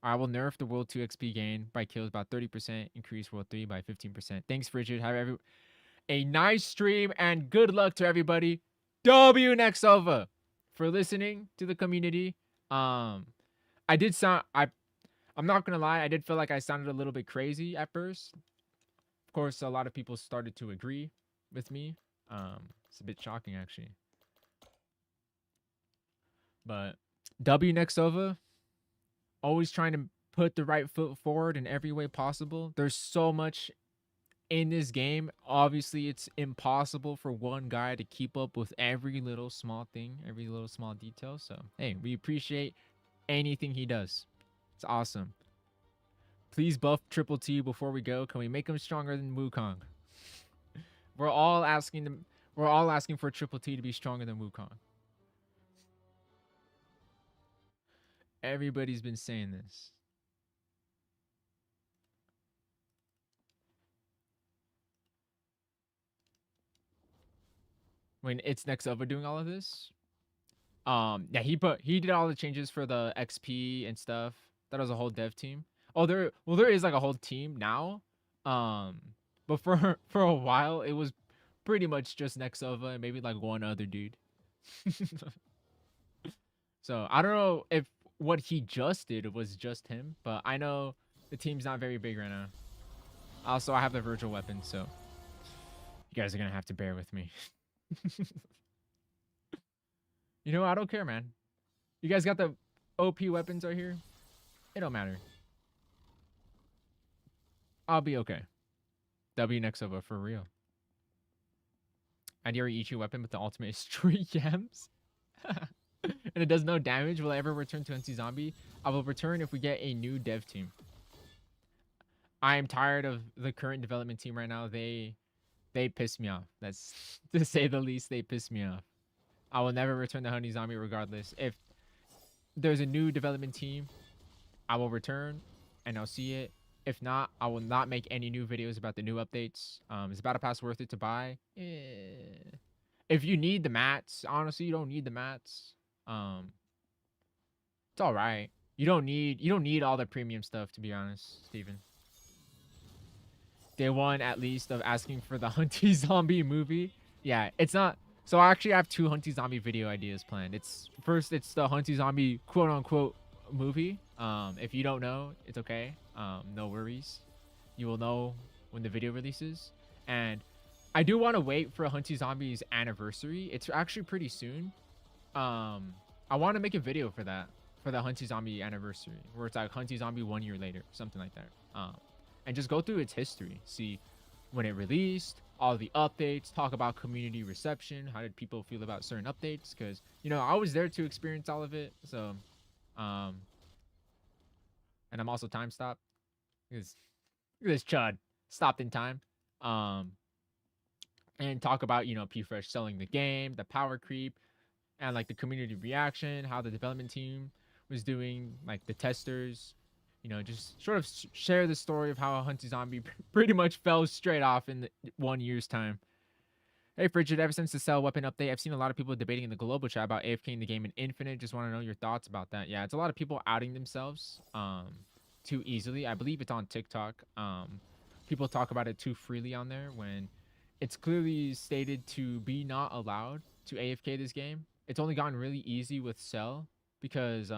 I will nerf the World 2 XP gain by kills about 30%. Increase World 3 by 15%. Thanks, Frigid. Have a nice stream, and good luck to everybody. W next over for listening to the community. I'm not gonna lie, I did feel like I sounded a little bit crazy at first. Of course, a lot of people started to agree with me. It's a bit shocking, actually. But W next Sova, always trying to put the right foot forward in every way possible. There's so much in this game. Obviously, it's impossible for one guy to keep up with every little small thing, every little small detail. So, hey, we appreciate anything he does. It's awesome. Please buff Triple T before we go. Can we make him stronger than Wukong? We're all asking them. We're all asking for Triple T to be stronger than Wukong. Everybody's been saying this. When it's next over doing all of this. Yeah, he did all the changes for the XP and stuff. That was a whole dev team. Oh, there is like a whole team now. But for a while it was pretty much just Nexova and maybe like one other dude. So I don't know if what he just did was just him, but I know the team's not very big right now. Also, I have the virtual weapon, so you guys are gonna have to bear with me. You know, I don't care, man. You guys got the OP weapons right here. It don't matter. I'll be okay. W Nexova for real. And your Ichi weapon with the ultimate street yams. And it does no damage. Will I ever return to NC Zombie? I will return if we get a new dev team. I am tired of the current development team right now. They piss me off. That's to say the least. They piss me off. I will never return to Honey Zombie regardless. If there's a new development team, I will return and I'll see it. If not, I will not make any new videos about the new updates. Is Battle Pass worth it to buy? If you need the mats, honestly, you don't need the mats. It's all right. You don't need all the premium stuff, to be honest, Steven. Day one, at least, of asking for the Hunty Zombie movie. Yeah, it's not. So I actually have 2 Hunty Zombie video ideas planned. It's the Hunty Zombie quote unquote movie. If you don't know, it's okay. No worries. You will know when the video releases. And I do want to wait for Hunty Zombie's anniversary. It's actually pretty soon. I want to make a video for that, for the Hunty Zombie anniversary, where it's like Hunty Zombie 1 year later, something like that. And just go through its history, see when it released, all the updates, talk about community reception, how did people feel about certain updates, because you know I was there to experience all of it. So and I'm also time stopped because this chud stopped in time. And talk about, you know, P-Fresh selling the game, the power creep, and like the community reaction, how the development team was doing, like the testers, you know, just sort of share the story of how Hunty Zombie pretty much fell straight off in 1 year's time. Hey, Frigid, ever since the Cell Weapon update, I've seen a lot of people debating in the global chat about AFK in the game in Infinite. Just want to know your thoughts about that. Yeah, it's a lot of people outing themselves too easily. I believe it's on TikTok. People talk about it too freely on there when it's clearly stated to be not allowed to AFK this game. It's only gotten really easy with Cell because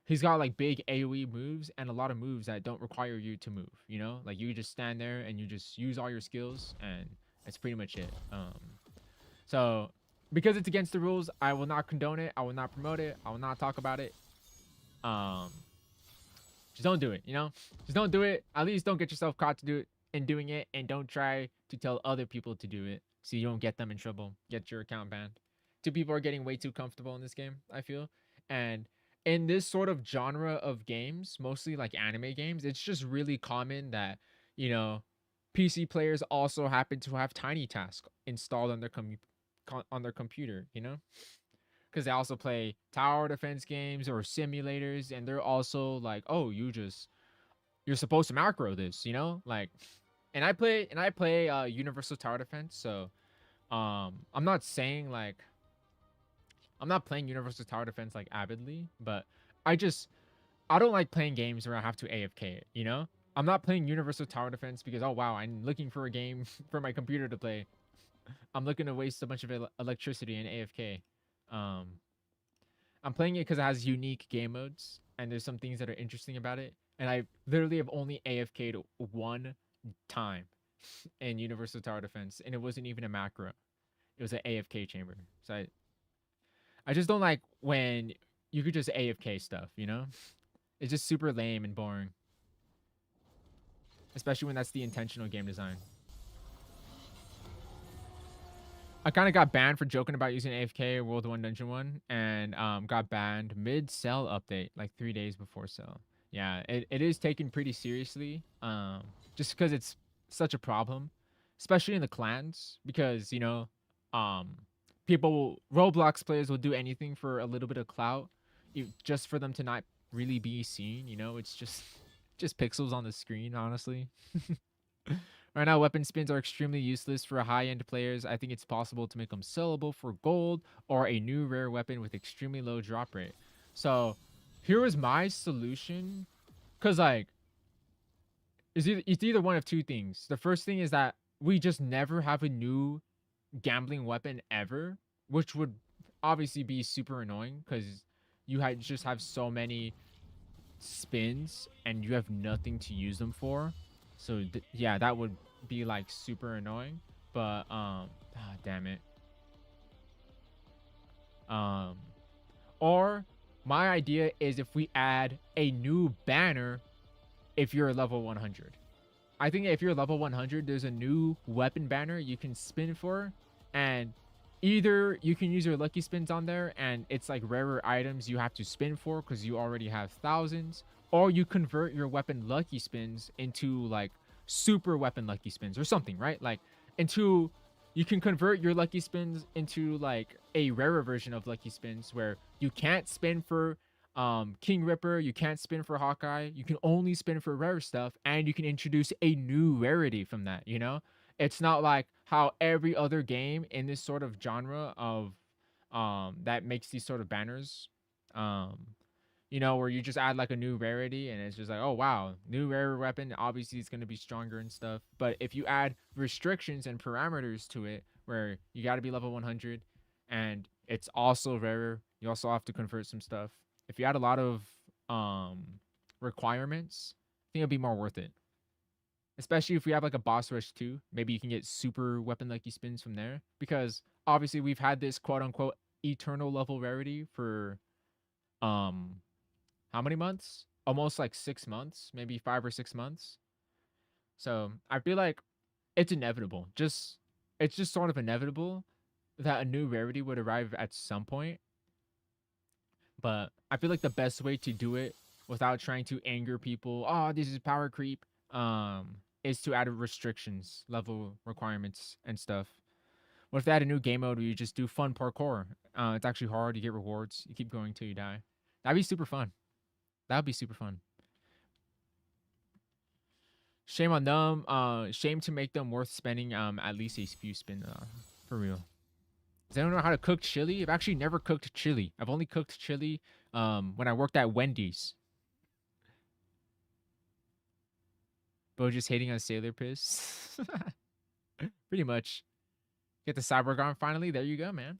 he's got like big AoE moves and a lot of moves that don't require you to move, you know? Like you just stand there and you just use all your skills and that's pretty much it. So because it's against the rules, I will not condone it. I will not promote it. I will not talk about it. Just don't do it, you know? Just don't do it. At least don't get yourself caught to do it in doing it, and don't try to tell other people to do it so you don't get them in trouble, get your account banned. 2 people are getting way too comfortable in this game, I feel. And in this sort of genre of games, mostly like anime games, it's just really common that, you know, PC players also happen to have Tiny Task installed on their computer, you know? Because they also play tower defense games or simulators, and they're also like, oh, you're supposed to macro this, you know? Like, and I play Universal Tower Defense, so I'm not saying like I'm not playing Universal Tower Defense like avidly, but I don't like playing games where I have to AFK it, you know? I'm not playing Universal Tower Defense because, oh wow, I'm looking for a game for my computer to play. I'm looking to waste a bunch of electricity in AFK. I'm playing it because it has unique game modes and there's some things that are interesting about it. And I literally have only AFK'd 1 time in Universal Tower Defense, and it wasn't even a macro. It was an AFK chamber. So I just don't like when you could just AFK stuff, you know? It's just super lame and boring. Especially when that's the intentional game design. I kind of got banned for joking about using AFK World 1 Dungeon 1 and got banned mid-sell update, like 3 days before sell. Yeah, it is taken pretty seriously, just because it's such a problem, especially in the clans, because, you know, Roblox players will do anything for a little bit of clout, just for them to not really be seen, you know? It's just pixels on the screen, honestly. Right now, weapon spins are extremely useless for high-end players. I think it's possible to make them sellable for gold or a new rare weapon with extremely low drop rate. So, here was my solution. Because, like, it's either one of two things. The first thing is that we just never have a new gambling weapon ever, which would obviously be super annoying because you just have so many spins and you have nothing to use them for. So yeah, that would be like super annoying. But damn it. Or my idea is if we add a new banner if you're level 100. I think if you're level 100, there's a new weapon banner you can spin for, and either you can use your lucky spins on there and it's like rarer items you have to spin for because you already have thousands, or you convert your weapon lucky spins into like super weapon lucky spins or something, right? Like you can convert your lucky spins into like a rarer version of lucky spins where you can't spin for King Ripper, you can't spin for Hawkeye, you can only spin for rare stuff, and you can introduce a new rarity from that, you know? It's not like how every other game in this sort of genre of that makes these sort of banners, you know, where you just add like a new rarity and it's just like, oh wow, new rare weapon, obviously it's going to be stronger and stuff. But if you add restrictions and parameters to it where you got to be level 100 and it's also rarer, you also have to convert some stuff. If you add a lot of requirements, I think it'll be more worth it. Especially if we have like a boss rush too, maybe you can get super weapon lucky spins from there, because obviously we've had this quote unquote eternal level rarity for how many months? Almost like 6 months, maybe 5 or 6 months. So I feel like it's inevitable. It's just sort of inevitable that a new rarity would arrive at some point. But I feel like the best way to do it without trying to anger people, oh, this is power creep, is to add restrictions, level requirements, and stuff. What if they add a new game mode where you just do fun parkour? It's actually hard. You get rewards. You keep going till you die. That'd be super fun. That would be super fun. Shame on them. Shame to make them worth spending at least a few spins. For real. Does anyone know how to cook chili? I've actually never cooked chili. I've only cooked chili when I worked at Wendy's. Bo just hating on Sailor Piss. Pretty much. Get the Cyborg Arm finally. There you go, man.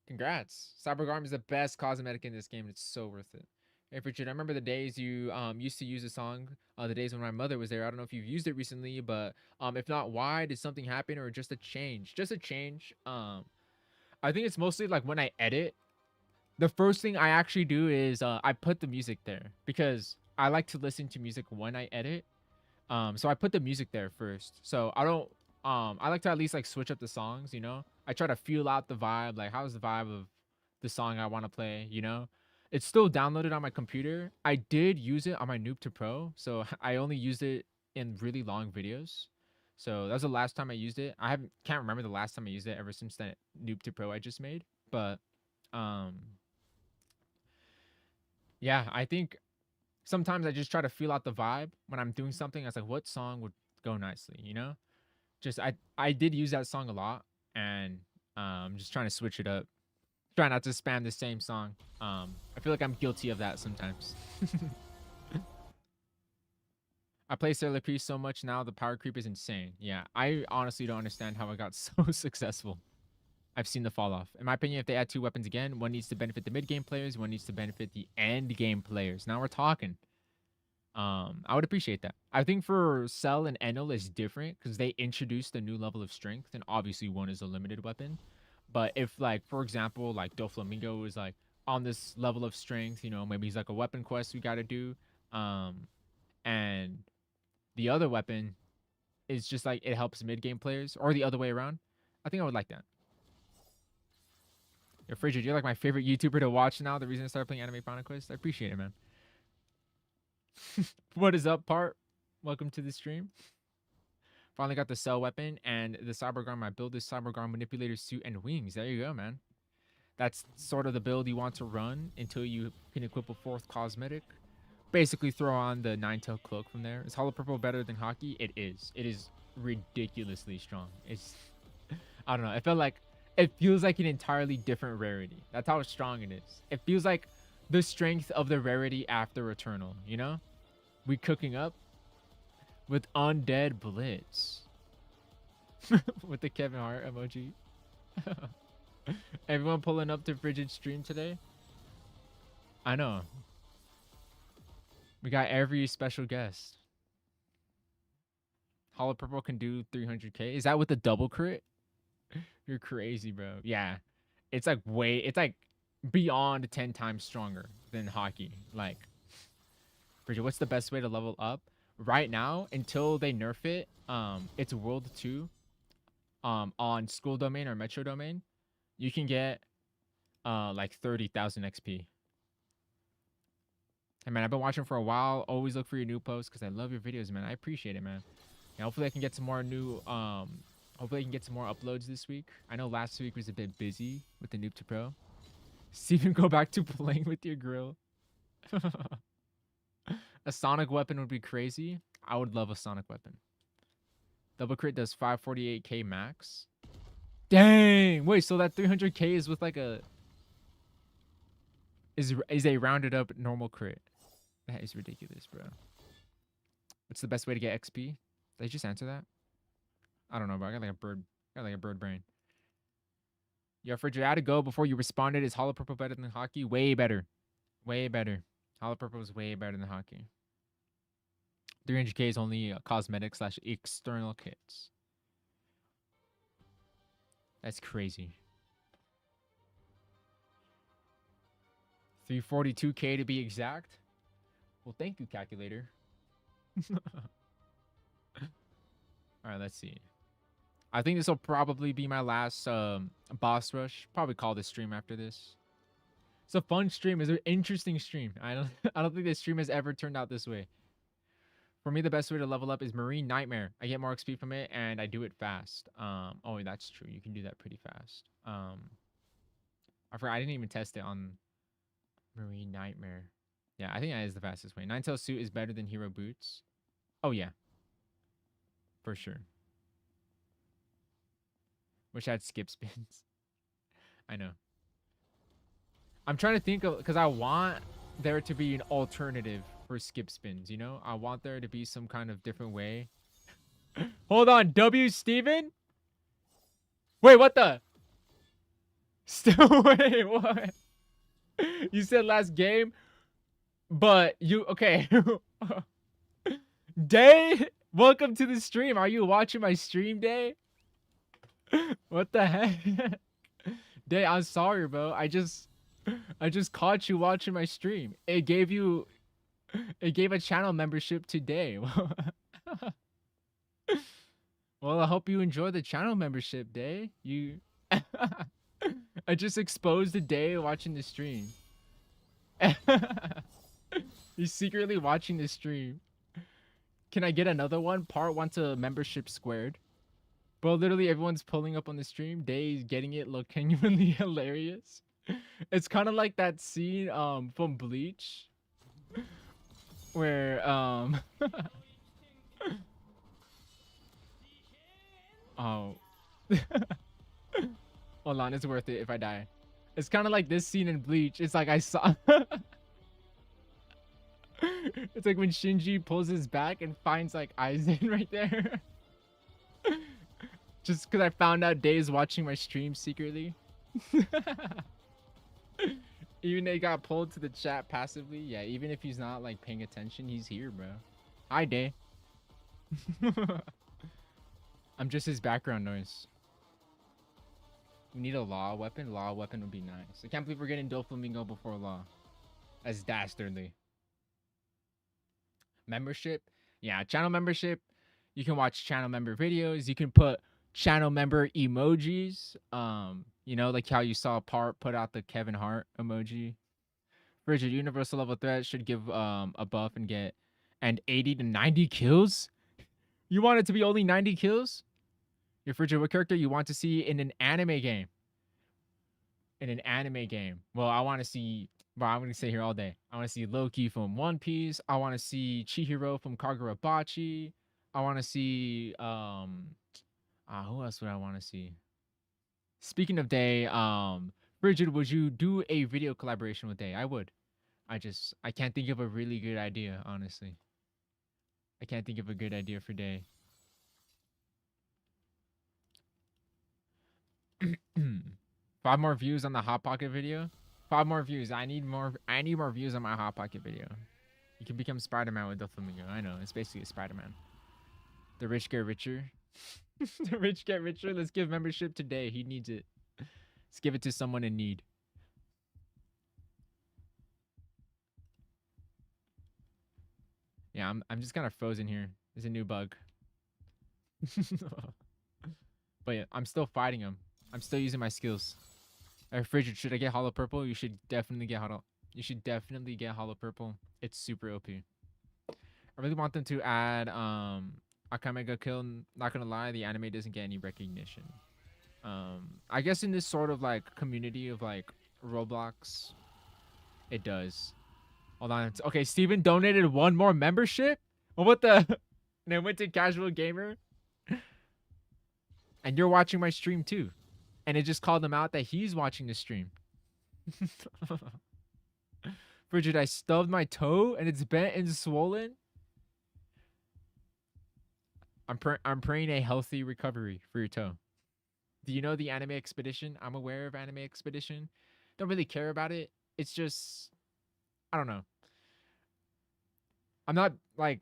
Congrats. Cyborg Arm is the best cosmetic in this game. It's so worth it. Hey, Richard, I remember the days you used to use the song, the days when my mother was there. I don't know if you've used it recently, but if not, why? Did something happen or just a change? Just a change. I think it's mostly like when I edit, the first thing I actually do is I put the music there because I like to listen to music when I edit. So I put the music there first. So I don't I like to at least like switch up the songs, you know? I try to feel out the vibe, like how's the vibe of the song I want to play, you know? It's still downloaded on my computer. I did use it on my Noob to Pro, so I only used it in really long videos. So that was the last time I used it. Can't remember the last time I used it ever since that Noob to Pro I just made. But yeah, I think sometimes I just try to feel out the vibe when I'm doing something. I was like, what song would go nicely, you know? Just I did use that song a lot, and I'm just trying to switch it up. Try not to spam the same song. I feel like I'm guilty of that sometimes. I play Sailor Piece so much now, the power creep is insane. Yeah, I honestly don't understand how it got so successful. I've seen the fall off. In my opinion, if they add 2 weapons again, one needs to benefit the mid-game players, one needs to benefit the end-game players. Now we're talking. I would appreciate that. I think for Cell and Enel is different because they introduced a new level of strength, and obviously one is a limited weapon. But if, like, for example, like Doflamingo is like on this level of strength. You know, maybe he's like a weapon quest we got to do. And the other weapon is just like it helps mid game players, or the other way around. I think I would like that. Yo, Frigid, you're like my favorite YouTuber to watch now. The reason I started playing Anime Final Quest. I appreciate it, man. What is up, part? Welcome to the stream. Finally got the cell weapon and the Cybergarm. I build this Cybergarm manipulator suit and wings. There you go, man. That's sort of the build you want to run until you can equip a 4th cosmetic. Basically throw on the 9-tail cloak from there. Is Hollow Purple better than Hockey? It is. It is ridiculously strong. It's, I don't know. It feels like an entirely different rarity. That's how strong it is. It feels like the strength of the rarity after Eternal, you know? We cooking up with Undead Blitz. With the Kevin Hart emoji. Everyone pulling up to Frigid stream today? I know. We got every special guest. Hollow Purple can do 300k. Is that with the double crit? You're crazy, bro. Yeah. It's like beyond 10 times stronger than Hockey. Like, Frigid, what's the best way to level up? Right now, until they nerf it, it's World 2 on School Domain or Metro Domain. You can get like 30,000 XP. Hey, man, I've been watching for a while. Always look for your new posts because I love your videos, man. I appreciate it, man. And hopefully I can get some more new... hopefully I can get some more uploads this week. I know last week was a bit busy with the Noob to Pro. Steven, go back to playing with your grill. A sonic weapon would be crazy. I would love a sonic weapon. Double crit does 548k max. Dang! Wait, so that 300k is with like a... Is a rounded up normal crit. That is ridiculous, bro. What's the best way to get XP? Did I just answer that? I don't know, bro. I got like a bird brain. Yo, Frigid, I had to go before you responded. Is Hollow Purple better than Hockey? Way better. Way better. Hollow Purple is way better than Hockey. 300k is only cosmetic / external kits. That's crazy. 342k to be exact. Well, thank you, calculator. All right, let's see. I think this will probably be my last boss rush. Probably call this stream after this. It's a fun stream. It's an interesting stream. I don't think this stream has ever turned out this way. For me, the best way to level up is Marine Nightmare. I get more XP from it, and I do it fast. Oh, that's true. You can do that pretty fast. I forgot. I didn't even test it on Marine Nightmare. Yeah, I think that is the fastest way. 9-tail suit is better than hero boots. Oh, yeah. For sure. Wish I had skip spins. I know. I'm trying to think of... Because I want there to be an alternative for skip spins, you know? I want there to be some kind of different way. Hold on. W. Steven? Wait, what the? Still, wait, what? You said last game, but you... Okay. Day, welcome to the stream. Are you watching my stream, Day? What the heck? Day, I'm sorry, bro. I just caught you watching my stream. It gave a channel membership today. Well, I hope you enjoy the channel membership, Day. I just exposed the Day watching the stream. He's secretly watching the stream. Can I get another one? Part wants a membership squared. Bro, literally everyone's pulling up on the stream. Day's getting it. Look, genuinely hilarious. It's kind of like that scene from Bleach where oh. Hold on, it's worth it if I die. It's kind of like this scene in Bleach. It's like I saw it's like when Shinji pulls his back and finds like Aizen right there. Just because I found out Day is watching my stream secretly. Even they got pulled to the chat passively. Yeah, even if he's not like paying attention, he's here, bro. Hi, Day. I'm just his background noise. We need a law weapon. Law weapon would be nice. I can't believe we're getting Doflamingo before law. That's dastardly. Membership. Yeah, channel membership. You can watch channel member videos. You can put channel member emojis. You know, like how you saw Part put out the Kevin Hart emoji. Frigid, universal level threat should give a buff and get 80 to 90 kills. You want it to be only 90 kills? Your Frigid, what character you want to see in an anime game? In an anime game. Well, I want to see. Well, I'm gonna stay here all day. I want to see Loki from One Piece. I want to see Chihiro from Kagurabachi. I want to see who else would I want to see? Speaking of Day, Frigid, would you do a video collaboration with Day? I would. I can't think of a really good idea, honestly. I can't think of a good idea for Day. 5 more views on the Hot Pocket video. 5 more views. I need more views on my Hot Pocket video. You can become Spider-Man with Doflamingo. I know, it's basically a Spider-Man. The rich get richer. The rich get richer. Let's give membership today. He needs it. Let's give it to someone in need. Yeah, I'm just kind of frozen here. There's a new bug. But yeah, I'm still fighting him. I'm still using my skills. Frigid, should I get hollow purple? You should definitely get hollow. You should definitely get hollow purple. It's super OP. I really want them to add Akamega kill. Not gonna lie, the anime doesn't get any recognition. I guess in this sort of like community of like Roblox, it does. Hold on. Okay, Steven donated 1 more membership. Well, what the? And I went to Casual Gamer. And you're watching my stream too. And it just called him out that he's watching the stream. Frigid, I stubbed my toe and it's bent and swollen. I'm praying a healthy recovery for your toe. Do you know the Anime Expedition? I'm aware of Anime Expedition. Don't really care about it. It's just, I don't know. I'm not like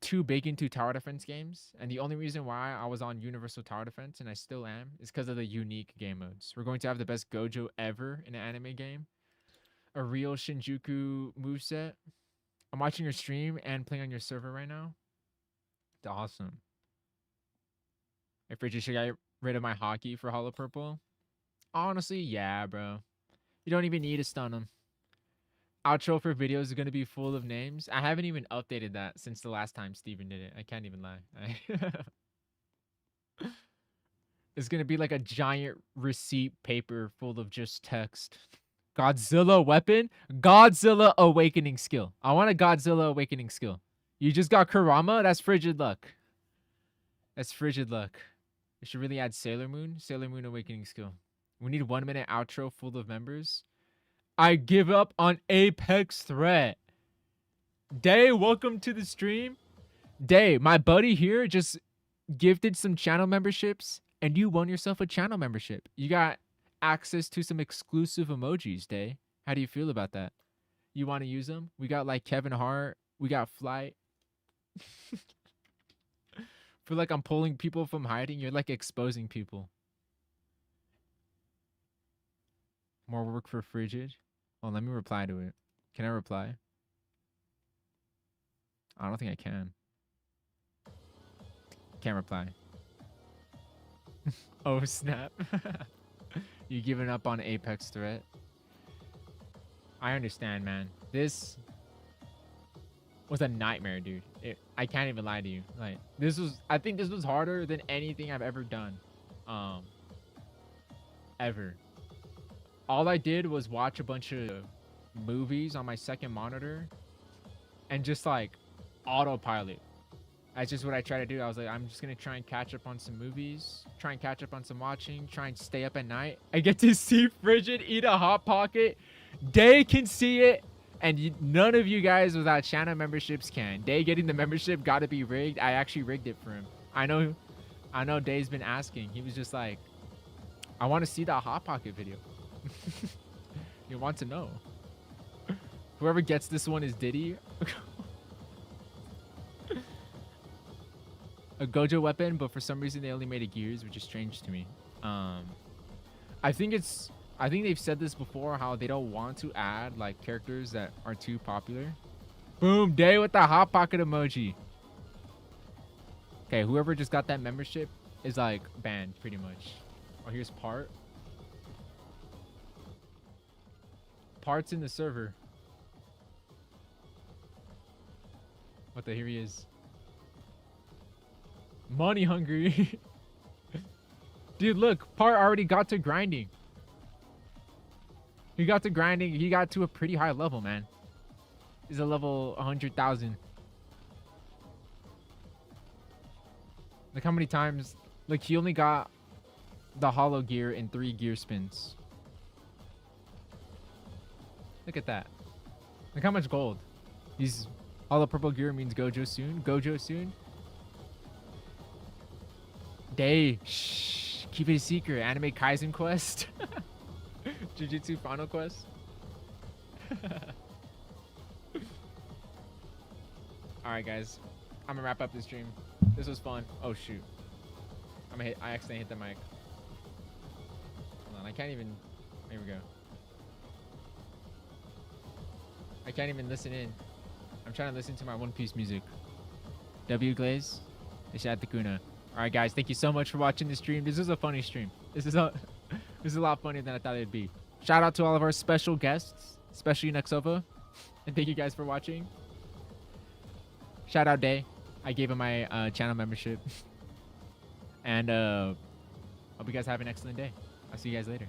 too big into tower defense games, and the only reason why I was on Universal Tower Defense, and I still am, is because of the unique game modes. We're going to have the best Gojo ever in an anime game. A real Shinjuku moveset. I'm watching your stream and playing on your server right now. It's awesome. Hey, Frigid, should I get rid of my hockey for Hollow Purple? Honestly, yeah, bro. You don't even need to stun them. Outro for videos is going to be full of names. I haven't even updated that since the last time Steven did it. I can't even lie. It's going to be like a giant receipt paper full of just text. Godzilla weapon? Godzilla awakening skill. I want a Godzilla awakening skill. You just got Kurama? That's frigid luck. That's frigid luck. We should really add Sailor Moon. Sailor Moon awakening skill. We need 1 minute outro full of members. I give up on Apex Threat. Day, welcome to the stream. Day, my buddy here just gifted some channel memberships, and you won yourself a channel membership. You got access to some exclusive emojis, Day. How do you feel about that? You want to use them? We got like Kevin Hart. We got Flight. Feel like I'm pulling people from hiding. You're like exposing people. More work for Frigid. Oh, let me reply to it. Can I reply? I don't think I can. Can't reply. Oh, snap. You giving up on Apex Threat? I understand, man. This was a nightmare, dude. I can't even lie to you. Like, I think this was harder than anything I've ever done. Ever. All I did was watch a bunch of movies on my second monitor and just like autopilot. That's just what I try to do. I was like, I'm just going to try and catch up on some movies, try and catch up on some watching, try and stay up at night. I get to see Frigid eat a Hot Pocket. Day can see it, and none of you guys without channel memberships can. Day getting the membership got to be rigged. I actually rigged it for him. I know Day's been asking. He was just like, I want to see that Hot Pocket video. You want to know. Whoever gets this one is Diddy. A Gojo weapon, but for some reason they only made it gears, which is strange to me. I think they've said this before, how they don't want to add like characters that are too popular. Boom, Day with the hot pocket emoji. Okay, whoever just got that membership is like banned pretty much. Oh, here's Part's in the server. What the, here he is. Money hungry. Dude, look, Part already got to grinding. He got to grinding. He got to a pretty high level, man. He's a level 100,000. Look how many times. Look, he only got the hollow gear in 3 gear spins. Look at that. Look how much gold. He's hollow purple gear means Gojo soon. Gojo soon. Day. Shh. Keep it a secret. Anime Kaizen quest. Jujutsu final quest. Alright guys. I'm gonna wrap up this stream. This was fun. Oh shoot. I accidentally hit the mic. Hold on, I can't even. There we go. I can't even listen in. I'm trying to listen to my One Piece music. W Glaze. Ishatakuna. Alright guys, thank you so much for watching this stream. This is a funny stream. This is a lot funnier than I thought it'd be. Shout out to all of our special guests, especially Nexova. And thank you guys for watching. Shout out Day. I gave him my channel membership. And hope you guys have an excellent day. I'll see you guys later.